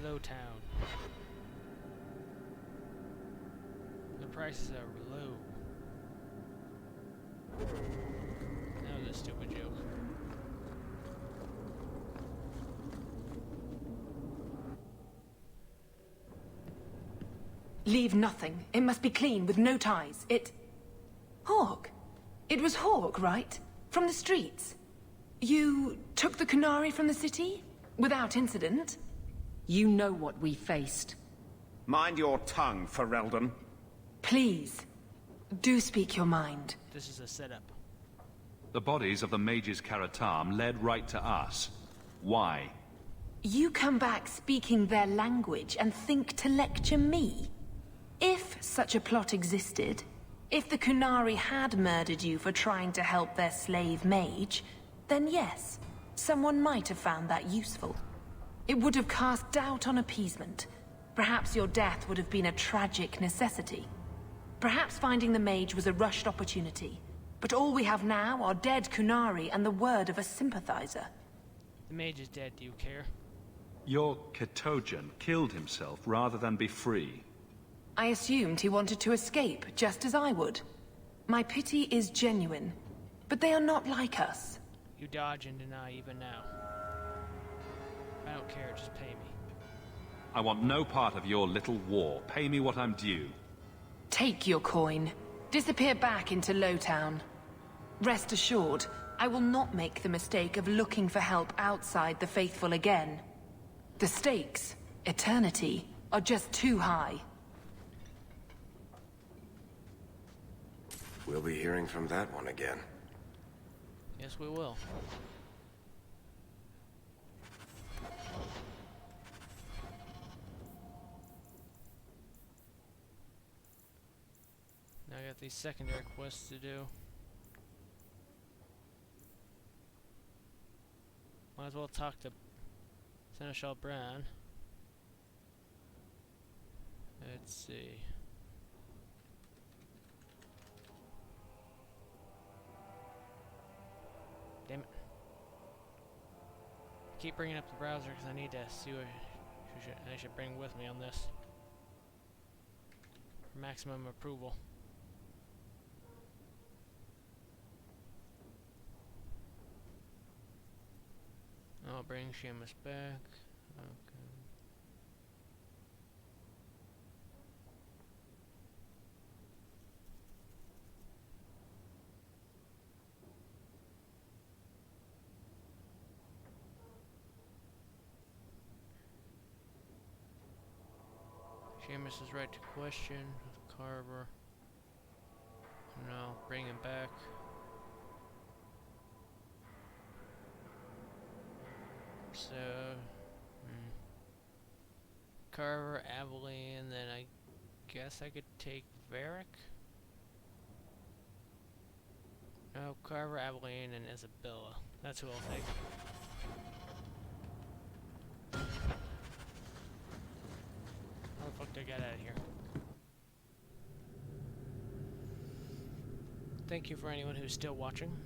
Low Town. The prices are low. That was a stupid joke. Leave nothing. It must be clean, with no ties. Hawk. It was Hawk, right? From the streets. You took the Canary from the city? Without incident? You know what we faced. Mind your tongue, Ferelden. Please, do speak your mind. This is a setup. The bodies of the mages Karatam led right to us. Why? You come back speaking their language and think to lecture me? If such a plot existed, if the Kunari had murdered you for trying to help their slave mage, then yes, someone might have found that useful. It would have cast doubt on appeasement. Perhaps your death would have been a tragic necessity. Perhaps finding the mage was a rushed opportunity. But all we have now are dead Kunari and the word of a sympathizer. The mage is dead, do you care? Your Katojan killed himself rather than be free. I assumed he wanted to escape, just as I would. My pity is genuine, but they are not like us. You dodge and deny even now. I don't care, just pay me. I want no part of your little war. Pay me what I'm due. Take your coin. Disappear back into Lowtown. Rest assured, I will not make the mistake of looking for help outside the Faithful again. The stakes, eternity, are just too high. We'll be hearing from that one again. Yes, we will. Now I got these secondary quests to do. Might as well talk to Seneschal Bran. Let's see. Damn it. Keep bringing up the browser because I need to see what I should bring with me on this. For maximum approval. I'll bring Seamus back. Okay. Seamus is right to question with Carver. No, bring him back. So, Carver, Aveline, then I guess I could take Varric? No, Carver, Aveline, and Isabella. That's who I'll take. How the fuck did I get out of here? Thank you for anyone who's still watching.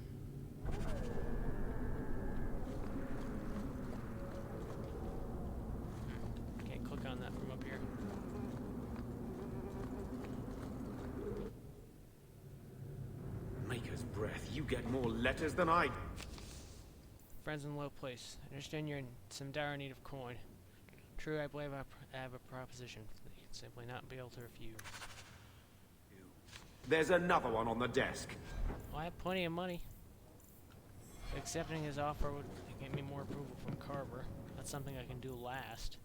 Can't click on that from up here. Maker's breath, you get more letters than I do. Friends in low place. I understand you're in some dire need of coin. True, I believe I have a proposition that you can simply not be able to refuse. There's another one on the desk. Well, I have plenty of money. Accepting his offer would get me more approval from Carver. That's something I can do last.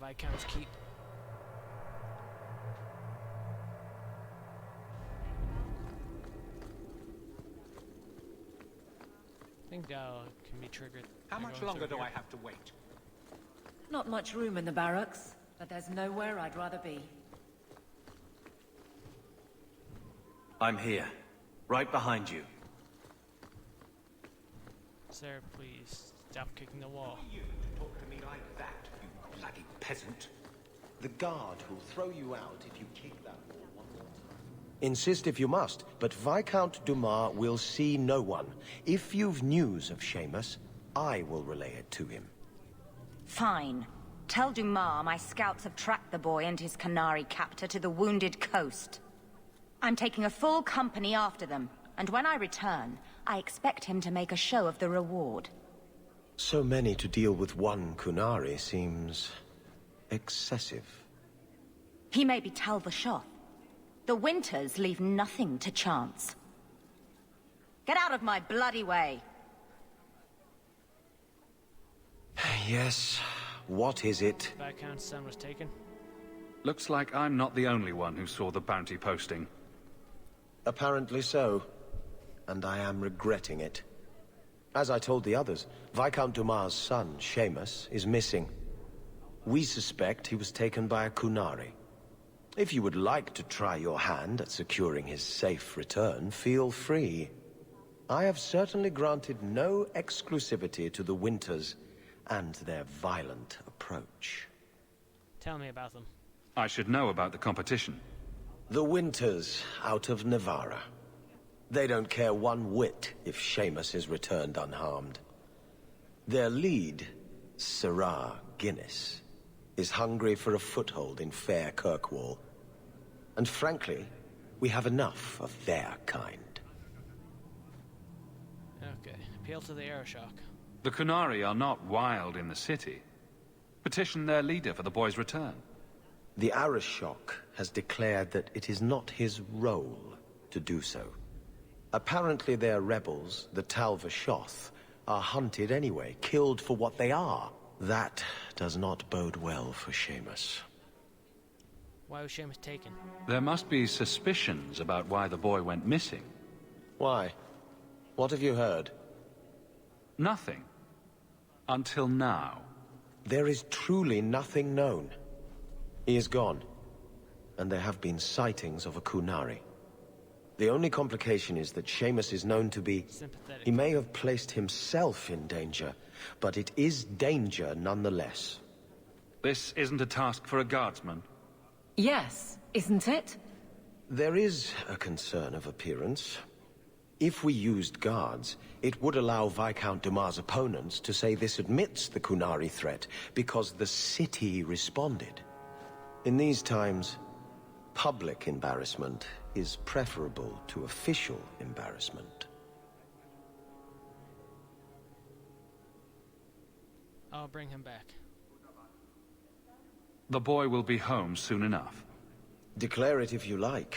Viscount's keep. I think that can be triggered. How much longer do I have to wait? Not much room in the barracks, but there's nowhere I'd rather be. I'm here. Right behind you. Sir, please stop kicking the wall. You to talk to me like that, you bloody peasant. The guard who'll throw you out if you kick that wall one more time. Insist if you must, but Viscount Dumas will see no one. If you've news of Seamus, I will relay it to him. Fine. Tell Dumas my scouts have tracked the boy and his Canary captor to the Wounded Coast. I'm taking a full company after them, and when I return, I expect him to make a show of the reward. So many to deal with one Kunari seems excessive. He may be Tal Vashoth. The Winters leave nothing to chance. Get out of my bloody way! Yes, what is it? Viscount's son was taken. Looks like I'm not the only one who saw the bounty posting. Apparently so, and I am regretting it. As I told the others, Viscount Dumas' son, Seamus, is missing. We suspect he was taken by a Kunari. If you would like to try your hand at securing his safe return, feel free. I have certainly granted no exclusivity to the Winters and their violent approach. Tell me about them. I should know about the competition. The Winters out of Navarra. They don't care one whit if Seamus is returned unharmed. Their lead, Sirrah Guinness, is hungry for a foothold in fair Kirkwall. And frankly, we have enough of their kind. Okay, appeal to the Aeroshock. The Kunari are not wild in the city. Petition their leader for the boy's return. The Arishok has declared that it is not his role to do so. Apparently their rebels, the Tal Vashoth, are hunted anyway, killed for what they are. That does not bode well for Seamus. Why was Seamus taken? There must be suspicions about why the boy went missing. Why? What have you heard? Nothing. Until now. There is truly nothing known. He is gone, and there have been sightings of a Kunari. The only complication is that Seamus is known to be... sympathetic. He may have placed himself in danger, but it is danger nonetheless. This isn't a task for a guardsman. Yes, isn't it? There is a concern of appearance. If we used guards, it would allow Viscount Dumas' opponents to say this admits the Kunari threat, because the city responded. In these times, public embarrassment is preferable to official embarrassment. I'll bring him back. The boy will be home soon enough. Declare it if you like,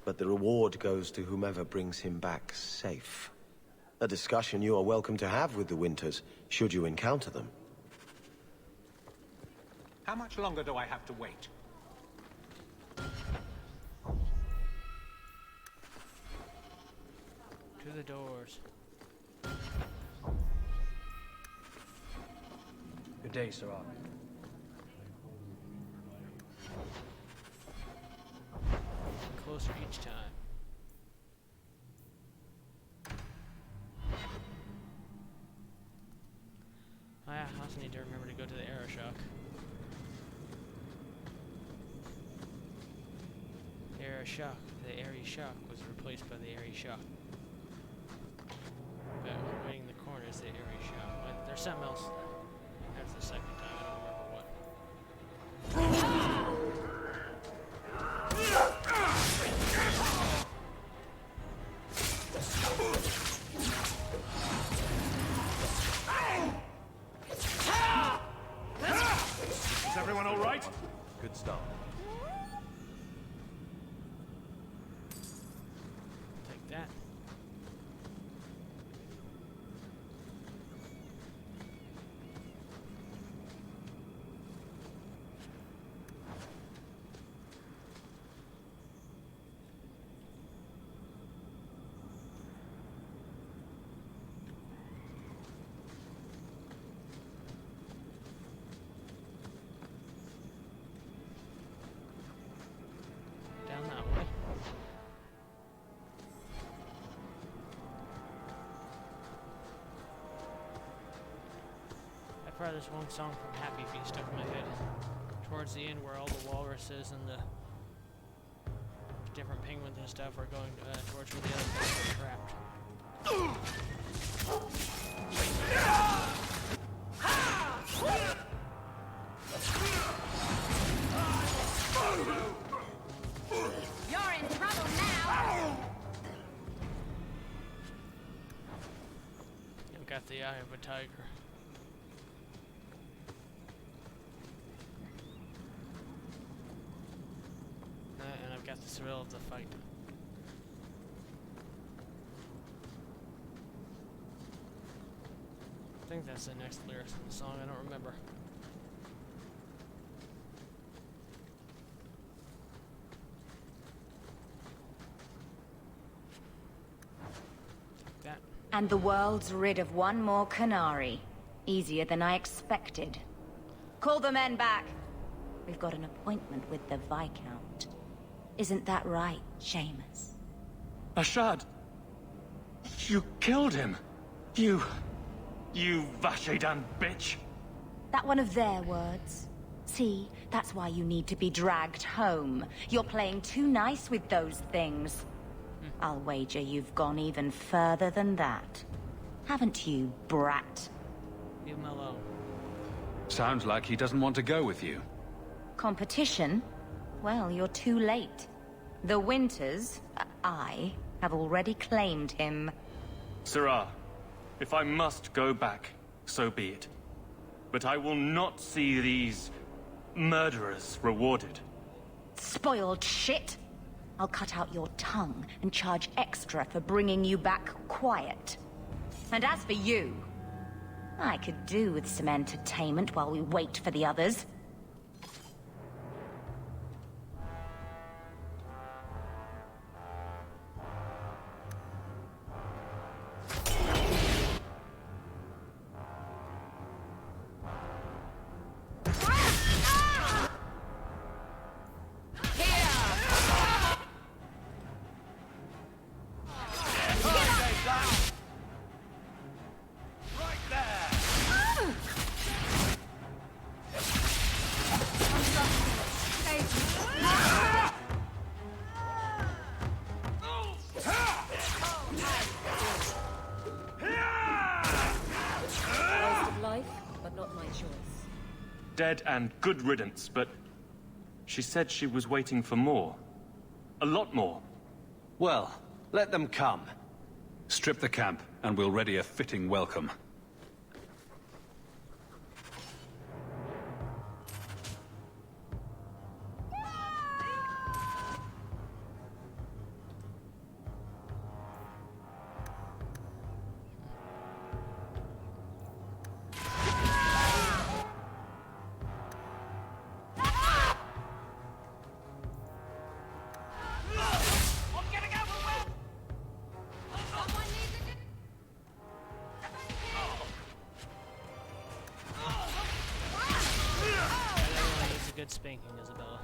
but the reward goes to whomever brings him back safe. A discussion you are welcome to have with the Winters, should you encounter them. How much longer do I have to wait? To the doors. Good day, Sirrah. Closer each time. I also need to remember to go to the Aeroshock. The Airy Shock was replaced by the Airy Shock. But waiting in the corner is the Airy Shock. But there's something else. That's the second time. I don't remember what. Is everyone all right? Good start. Take that. far, there's one song from Happy Feet stuck in my head. Towards the end, where all the walruses and the different penguins and stuff are going towards where the other ones are trapped. You're in trouble now! I've got the eye of a tiger. And I've got the thrill of the fight. I think that's the next lyrics in the song, I don't remember. That. And the world's rid of one more Canary. Easier than I expected. Call the men back. We've got an appointment with the Viscount. Isn't that right, Seamus? Ashad! You killed him! You Vashedan bitch! That one of their words? See, that's why you need to be dragged home. You're playing too nice with those things. I'll wager you've gone even further than that. Haven't you, brat? Leave him alone. Sounds like he doesn't want to go with you. Competition? Well, you're too late. The Winters, I, have already claimed him. Sirrah, if I must go back, so be it. But I will not see these murderers rewarded. Spoiled shit! I'll cut out your tongue and charge extra for bringing you back quiet. And as for you, I could do with some entertainment while we wait for the others. Dead and good riddance, but she said she was waiting for more. A lot more. Well, let them come. Strip the camp, and we'll ready a fitting welcome. Good spanking, Isabella.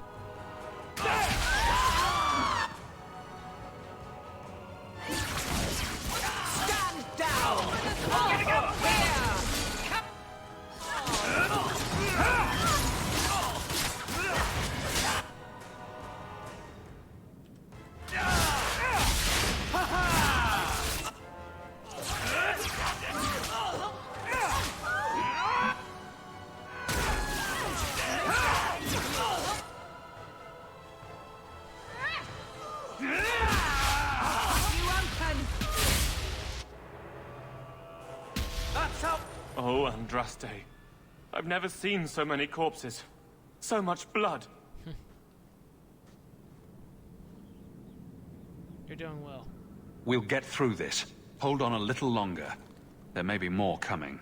Stand down! Get up here! Oh, Andraste. I've never seen so many corpses. So much blood. You're doing well. We'll get through this. Hold on a little longer. There may be more coming.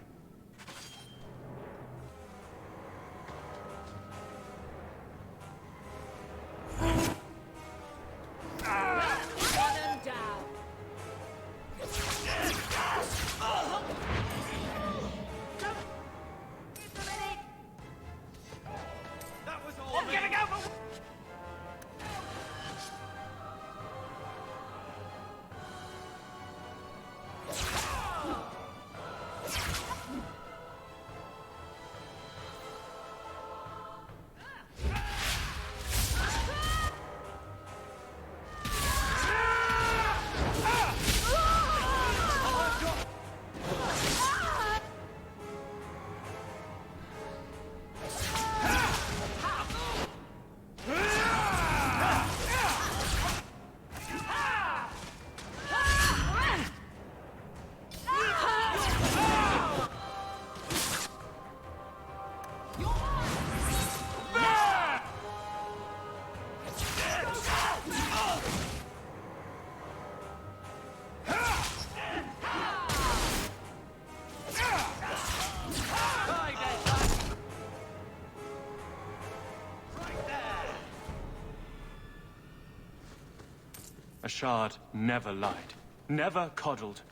Shard never lied, never coddled.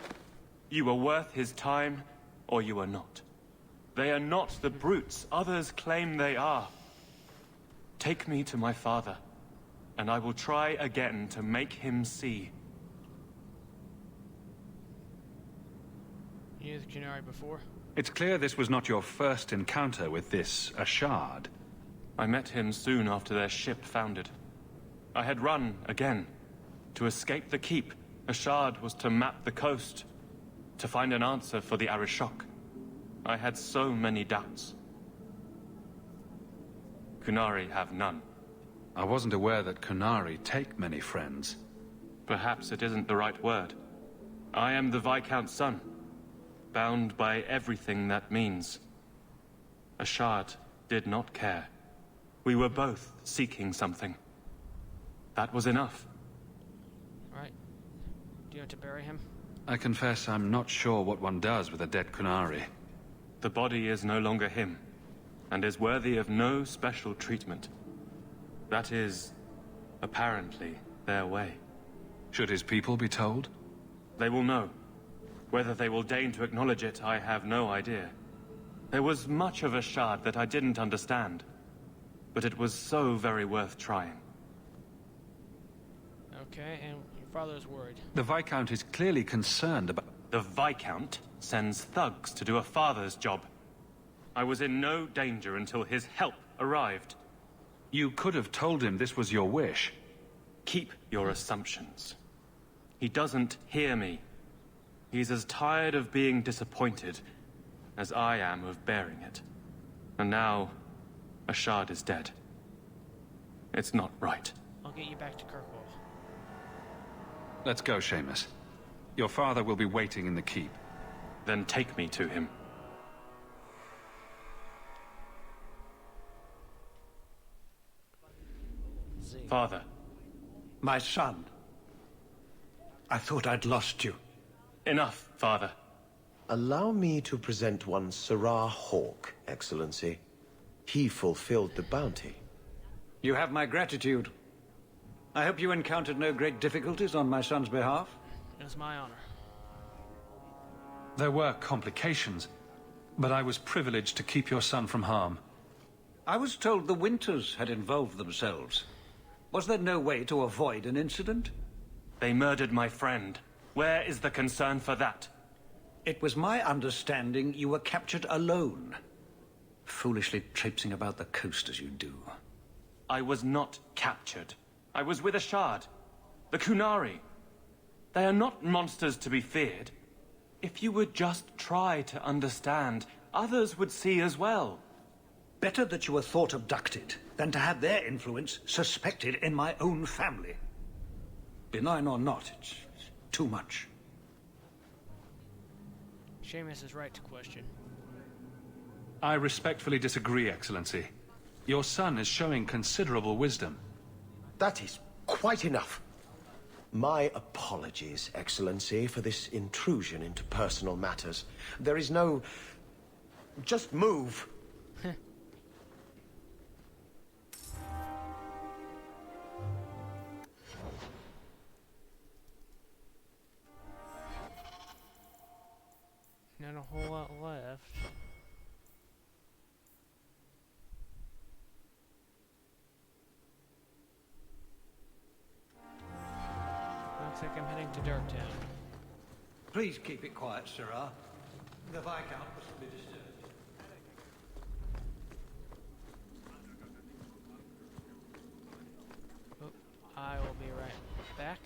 You are worth his time, or you are not. They are not the brutes others claim they are. Take me to my father, and I will try again to make him see. You knew the Qunari before? It's clear this was not your first encounter with this Ashard. I met him soon after their ship foundered. I had run again. To escape the keep, Ashard was to map the coast, to find an answer for the Arishok. I had so many doubts. Qunari have none. I wasn't aware that Qunari take many friends. Perhaps it isn't the right word. I am the Viscount's son, bound by everything that means. Ashard did not care. We were both seeking something. That was enough. Right. Do you want to bury him? I confess I'm not sure what one does with a dead Qunari. The body is no longer him, and is worthy of no special treatment. That is, apparently, their way. Should his people be told? They will know. Whether they will deign to acknowledge it, I have no idea. There was much of Ashard that I didn't understand, but it was so very worth trying. Okay, and your father's worried. The Viscount is clearly concerned about... The Viscount sends thugs to do a father's job. I was in no danger until his help arrived. You could have told him this was your wish. Keep your assumptions. He doesn't hear me. He's as tired of being disappointed as I am of bearing it. And now, Ashard is dead. It's not right. I'll get you back to Kirkwall. Let's go, Seamus. Your father will be waiting in the keep. Then take me to him. Father. My son. I thought I'd lost you. Enough, Father. Allow me to present one Sirrah Hawke, Excellency. He fulfilled the bounty. You have my gratitude. I hope you encountered no great difficulties on my son's behalf. It was my honor. There were complications, but I was privileged to keep your son from harm. I was told the Winters had involved themselves. Was there no way to avoid an incident? They murdered my friend. Where is the concern for that? It was my understanding you were captured alone. Foolishly traipsing about the coast as you do. I was not captured. I was with Ashard. The Qunari. They are not monsters to be feared. If you would just try to understand, others would see as well. Better that you were thought abducted than to have their influence suspected in my own family. Benign or not, it's too much. Seamus is right to question. I respectfully disagree, Excellency. Your son is showing considerable wisdom. That is quite enough. My apologies, Excellency, for this intrusion into personal matters. There is no... Just move. Not a whole lot left. Looks like I'm heading to Darktown. Please keep it quiet, Sirrah. The Viscount mustn't be disturbed. Oh, I will be right back.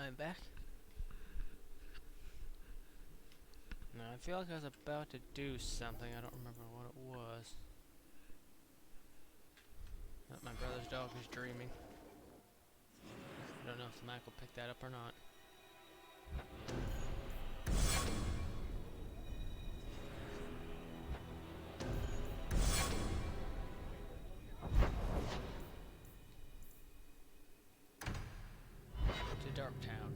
I'm back. No, I feel like I was about to do something. I don't remember what it was. Oh, my brother's dog is dreaming. I don't know if the mic will pick that up or not. To Darktown.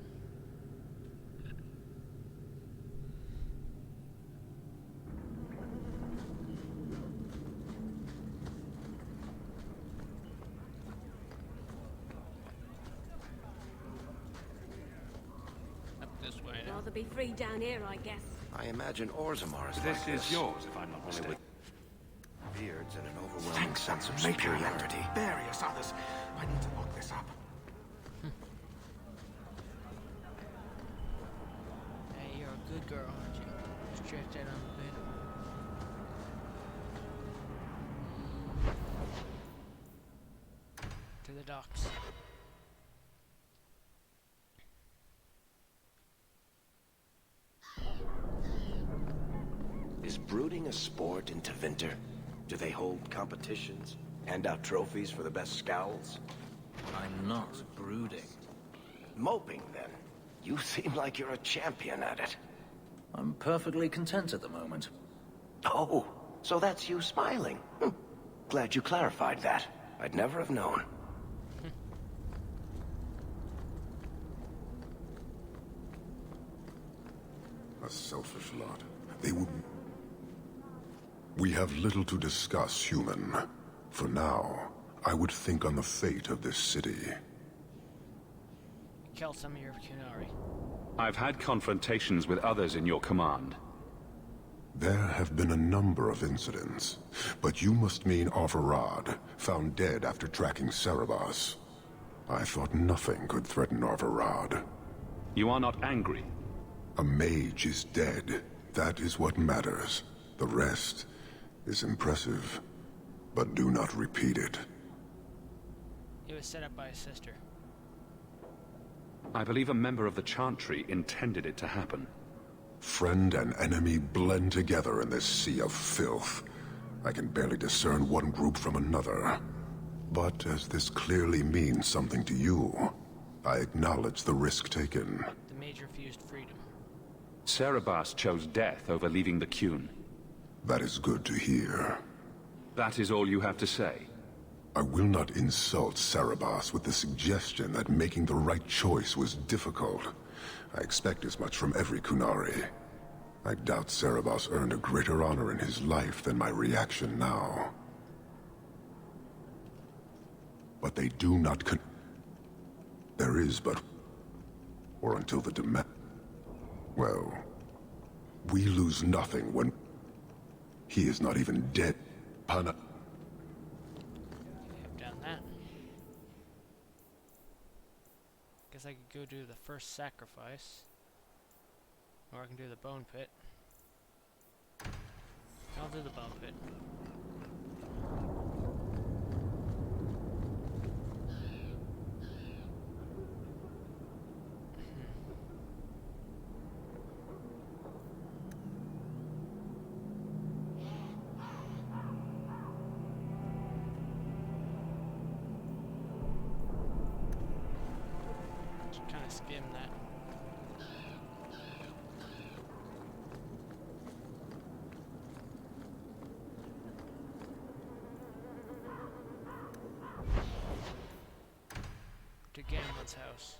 This way now. Rather be free down here, I guess. I imagine Orzammar is This like is yours, if I'm not only mistaken. with beards and an overwhelming sense of superiority. Various others. I need to lock this up. Hey, you're a good girl, aren't you? Stretch that on the bed. To the docks. Is brooding a sport in Tevinter? Do they hold competitions? Hand out trophies for the best scowls? I'm not brooding. Moping, then. You seem like you're a champion at it. I'm perfectly content at the moment. Oh, so that's you smiling. Glad you clarified that. I'd never have known. A selfish lot. They would... We have little to discuss, human. For now, I would think on the fate of this city. Kill some of your Kunari. I've had confrontations with others in your command. There have been a number of incidents, but you must mean Arvarad, found dead after tracking Cerebos. I thought nothing could threaten Arvarad. You are not angry? A mage is dead. That is what matters. The rest is impressive, but do not repeat it. It was set up by his sister. I believe a member of the Chantry intended it to happen. Friend and enemy blend together in this sea of filth. I can barely discern one group from another. But as this clearly means something to you, I acknowledge the risk taken. The mage refused freedom. Cerebas chose death over leaving the Qun. That is good to hear. That is all you have to say? I will not insult Cerebos with the suggestion that making the right choice was difficult. I expect as much from every Kunari. I doubt Cerebos earned a greater honor in his life than my reaction now. But they do not There is but... Or until the demand... Well... We lose nothing when... He is not even dead. Pana... I've done that. Guess I could go do the first sacrifice. Or I can do the bone pit. I'll do the bone pit. Kind of skim that. To Gamlet's house.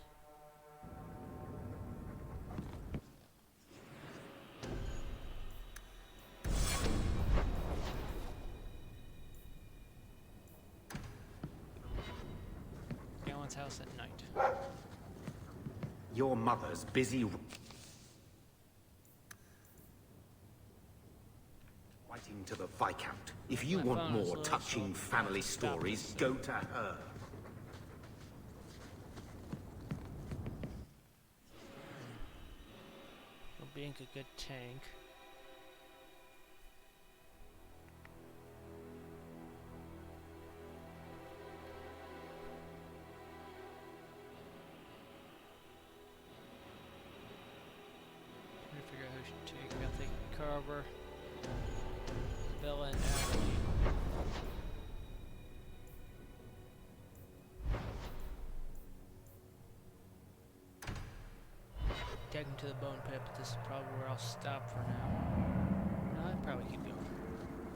Gamlet's house at night. Your mother's busy writing to the Viscount. If you want more touching family stories, go to her. For being a good tank. over. Villain Emily. Take him to the bone pit, but this is probably where I'll stop for now. No, I'll probably keep going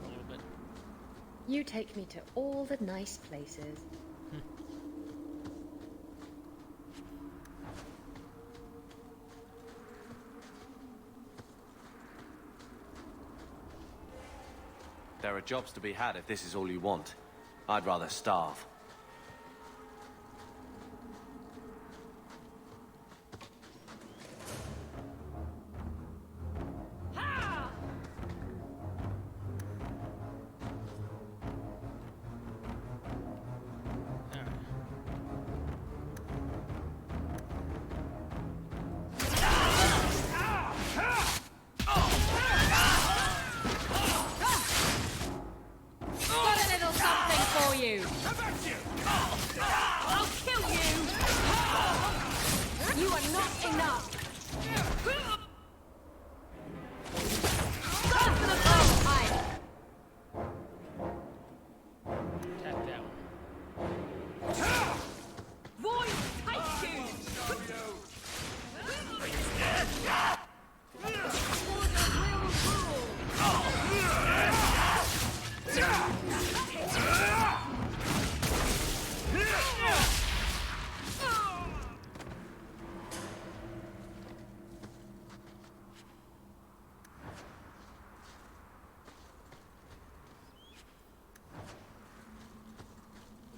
for a little bit. You take me to all the nice places. There are jobs to be had if this is all you want. I'd rather starve.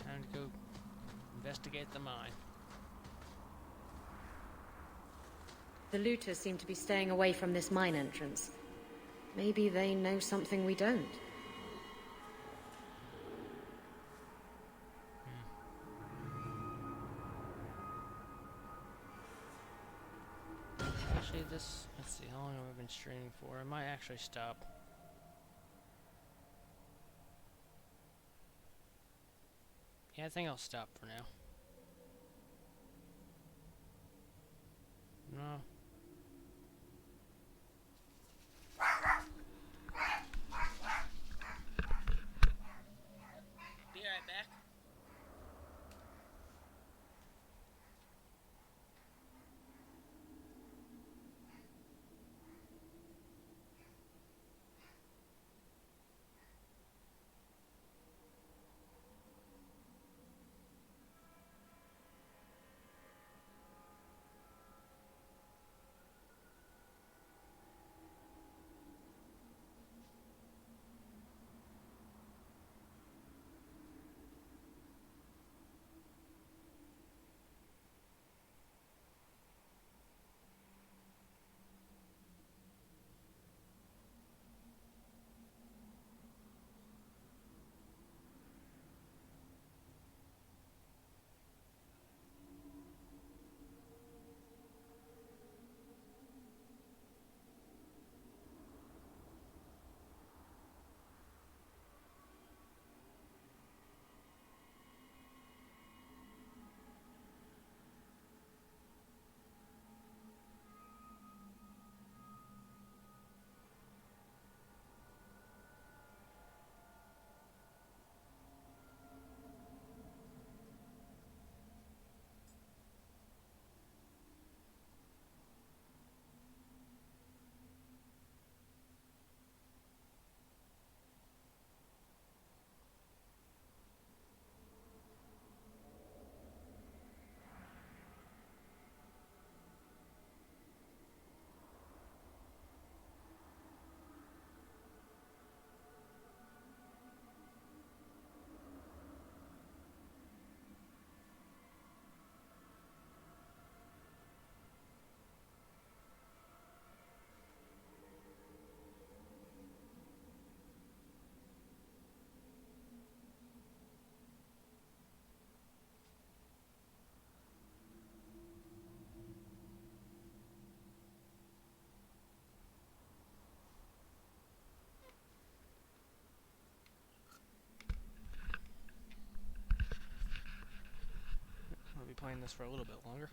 Time to go investigate the mine. The looters seem to be staying away from this mine entrance. Maybe they know something we don't. Actually, let's see, how long have I been streaming for? I might actually stop. Yeah, I think I'll stop for now. No. Be right back. I'll be playing this for a little bit longer.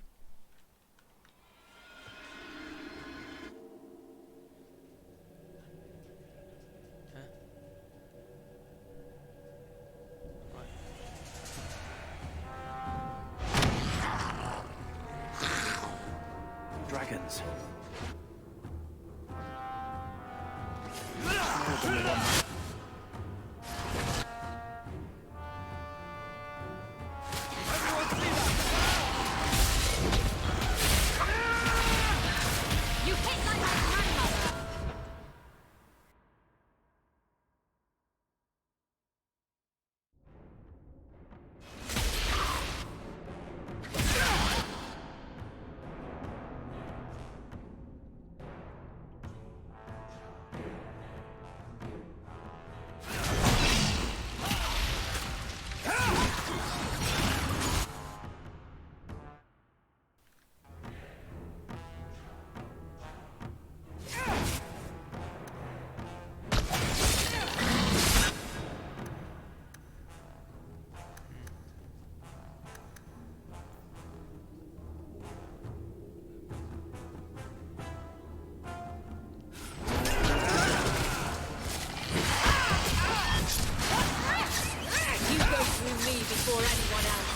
through me before anyone else.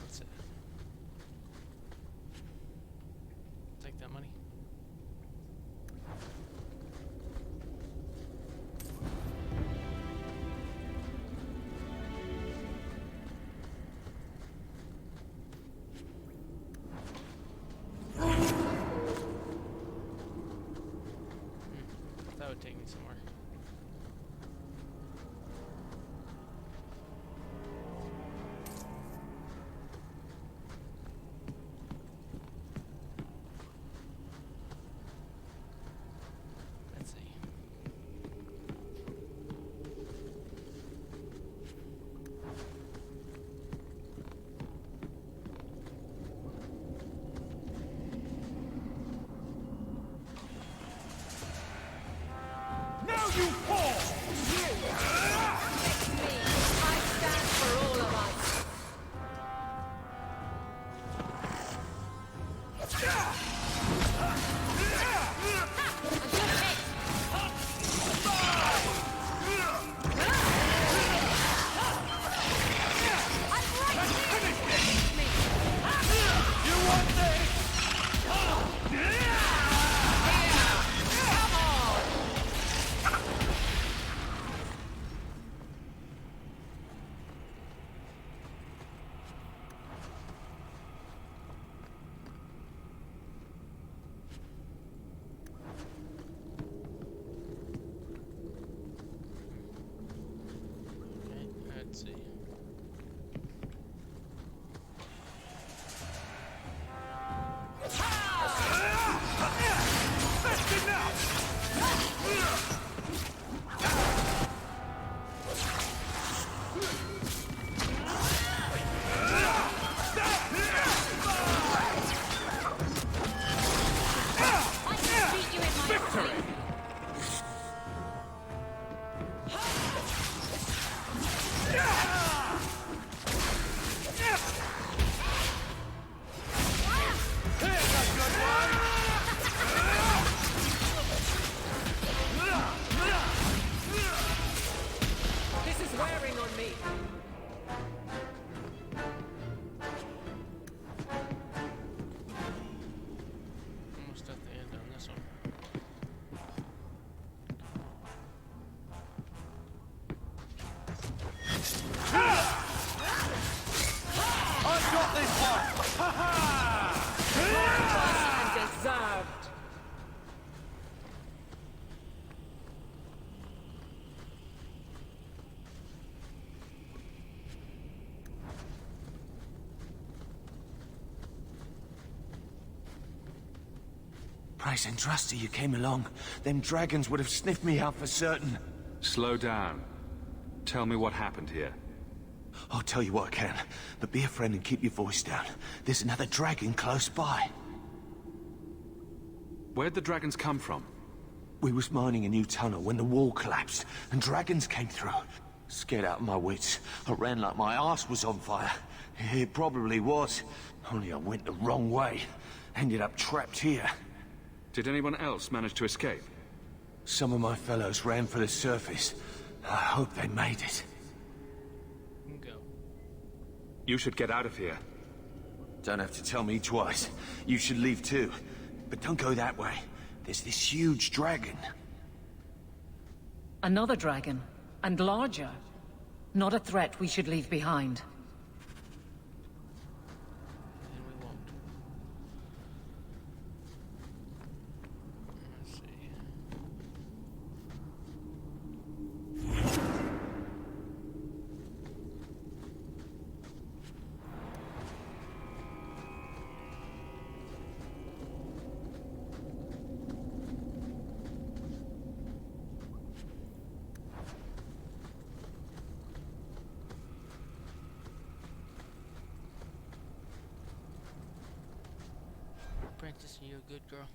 That's it. Take that money. That would take me somewhere. Let's see. Now you fall! I stand for all of us. You want this? Okay, let's see. That's enough! Victory! Here's a good one! This is wearing on me. Almost at the end on this one. I've got this one! Ha ha! And deserved. Price and Trusty, you came along. Them dragons would have sniffed me out for certain. Slow down. Tell me what happened here. I'll tell you what I can, but be a friend and keep your voice down. There's another dragon close by. Where'd the dragons come from? We was mining a new tunnel when the wall collapsed, and dragons came through. Scared out of my wits, I ran like my arse was on fire. It probably was, only I went the wrong way. Ended up trapped here. Did anyone else manage to escape? Some of my fellows ran for the surface. I hope they made it. Go. You should get out of here. Don't have to tell me twice. You should leave too. But don't go that way. There's this huge dragon. Another dragon, and larger. Not a threat we should leave behind. And we won't. Let's see. Princess, are you a good girl?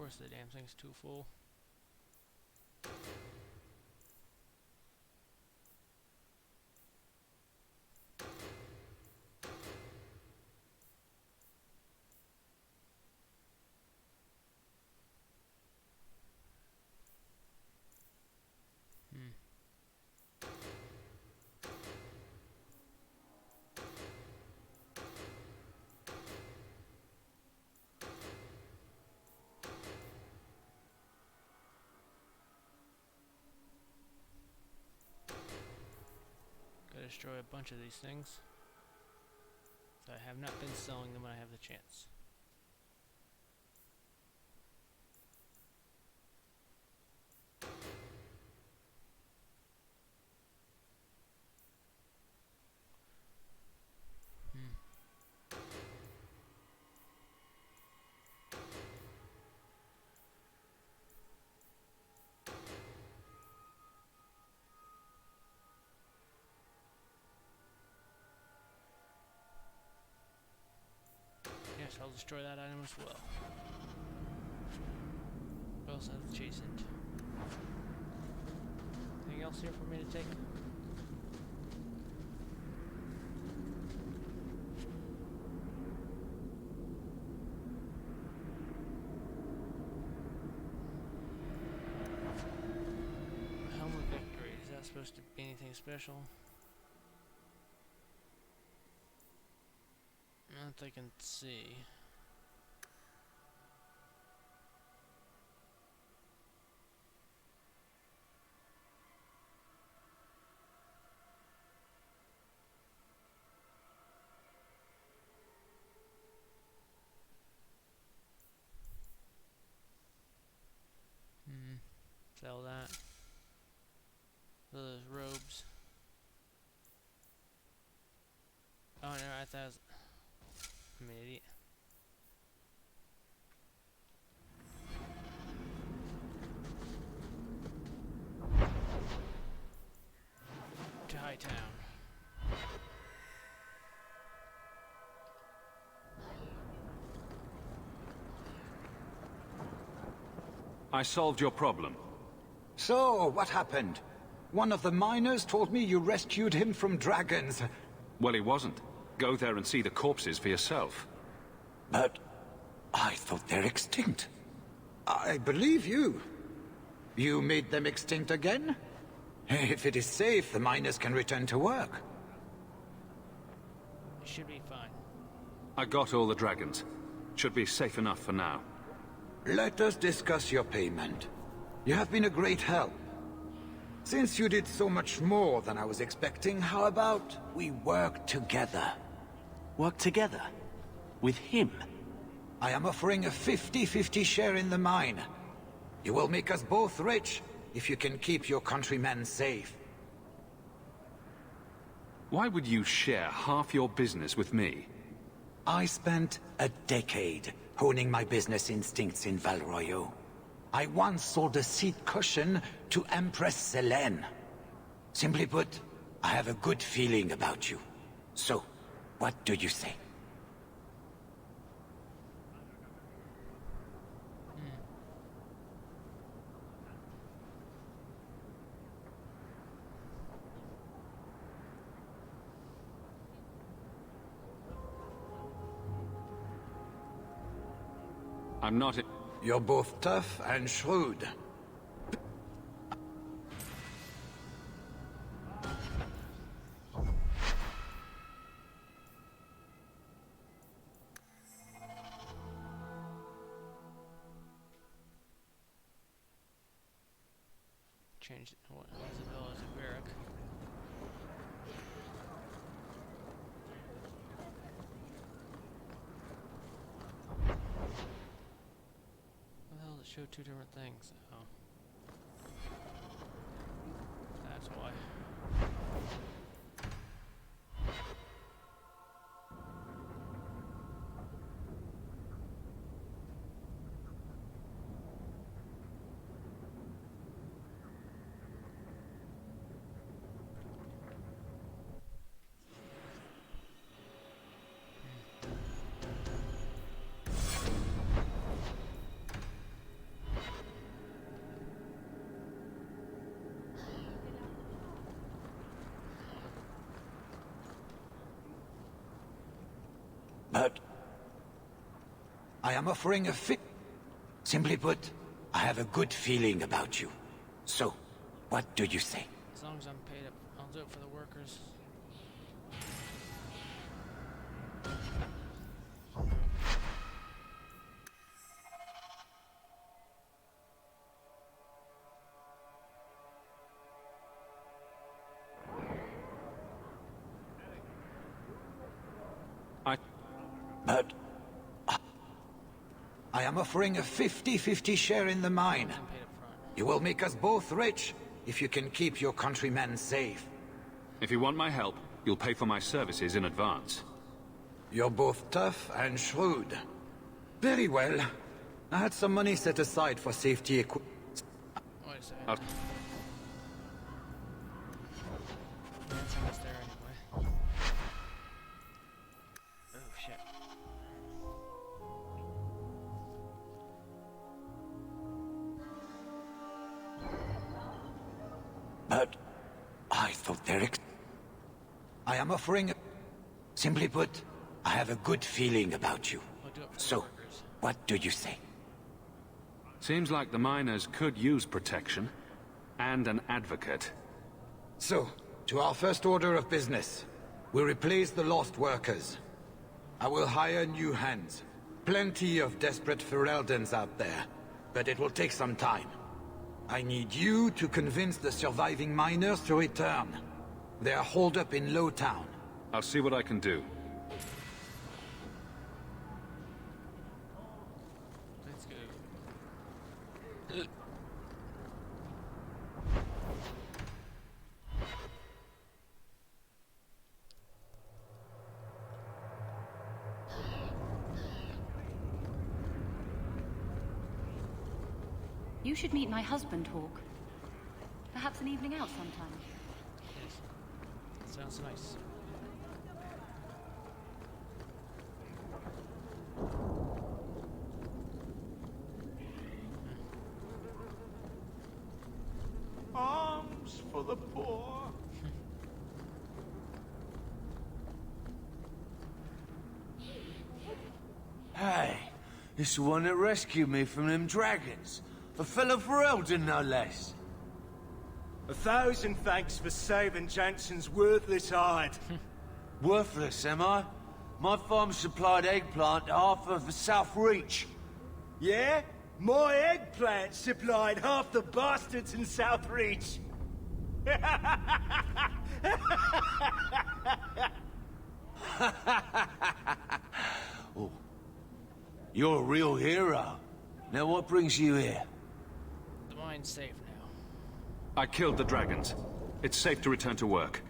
course the damn thing's too full. Gotta destroy a bunch of these things. So I have not been selling them when I have the chance. Yes, I'll destroy that item as well. We also have the chastened. Anything else here for me to take? Helm of Victory, is that supposed to be anything special? Not that I can see. Sell that. Those robes. Oh no, I thought it was... I'm an idiot. To Hightown. I solved your problem. So, what happened? One of the miners told me you rescued him from dragons. Well, he wasn't. Go there and see the corpses for yourself. But I thought they're extinct. I believe you. You made them extinct again? If it is safe, the miners can return to work. It should be fine. I got all the dragons. Should be safe enough for now. Let us discuss your payment. You have been a great help. Since you did so much more than I was expecting, how about we work together? Work together? With him? I am offering a 50-50 share in the mine. You will make us both rich if you can keep your countrymen safe. Why would you share half your business with me? I spent a decade honing my business instincts in Val Royeaux. I once sold a seat cushion to Empress Selene. Simply put, I have a good feeling about you. So, what do you say? I'm not... You're both tough and shrewd. Change it. What is it? Oh, it's a barrack. What the hell does it show two different things? Oh. That's why. But I am offering a fit. Simply put, I have a good feeling about you. So, what do you say? As long as I'm paid up, I'll do it for the workers. But I am offering a 50-50 share in the mine. You will make us both rich if you can keep your countrymen safe. If you want my help, you'll pay for my services in advance. You're both tough and shrewd. Very well. I had some money set aside for safety equipment. Wait a second. That's almost there anyway. Oh shit. But I thought I am offering. Simply put, I have a good feeling about you. So, what do you say? Seems like the miners could use protection. And an advocate. So, to our first order of business. We replace the lost workers. I will hire new hands. Plenty of desperate Fereldans out there. But it will take some time. I need you to convince the surviving miners to return. They are holed up in Lowtown. I'll see what I can do. Let's go. You should meet my husband, Hawk. Perhaps an evening out sometime. Yes. Sounds nice. Arms for the poor. Hey, this is the one that rescued me from them dragons. A fellow Ferelden, no less. 1,000 thanks for saving Jansen's worthless hide. Worthless, am I? My farm supplied eggplant to half of the South Reach. Yeah? My eggplant supplied half the bastards in South Reach. Oh. You're a real hero. Now what brings you here? The mine's safe now. I killed the dragons. It's safe to return to work.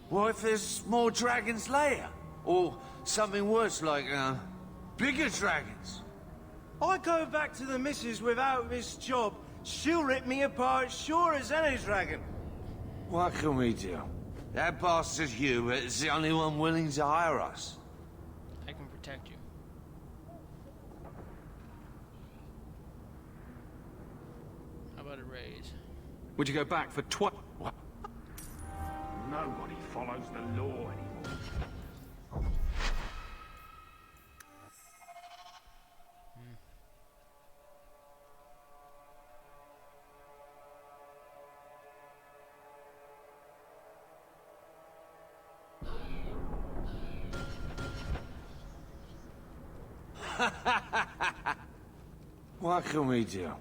What if there's more dragons later? Or something worse like, bigger dragons? I go back to the missus without this job, she'll rip me apart sure as any dragon. What can we do? That bastard Hubert is the only one willing to hire us. I can protect you. How about a raise? Would you go back for what? Nobody follows the law anymore. What can we do?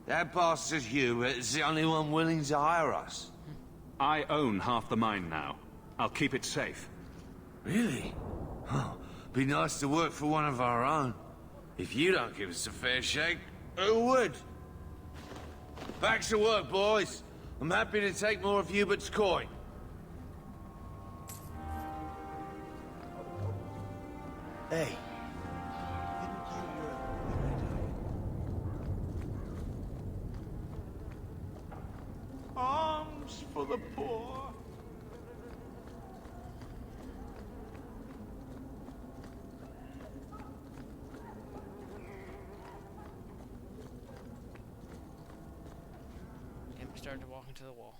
That bastard Hubert is the only one willing to hire us. I own half the mine now. I'll keep it safe. Really? Oh, be nice to work for one of our own. If you don't give us a fair shake, who would? Back to work, boys. I'm happy to take more of Hubert's coin. Hey. Arms for the poor. And we started to walk into the wall.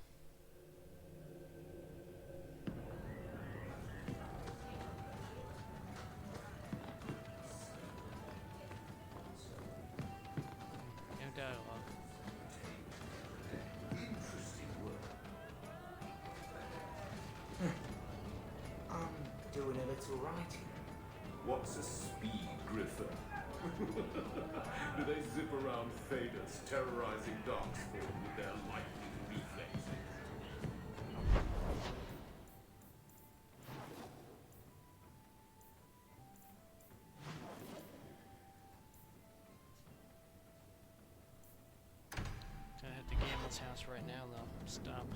doing a little writing. What's a speed griffin? Do they zip around Thedas, terrorizing Darkspawn with their lightning reflexes? Gonna hit the gambler's house right now, though. Stop.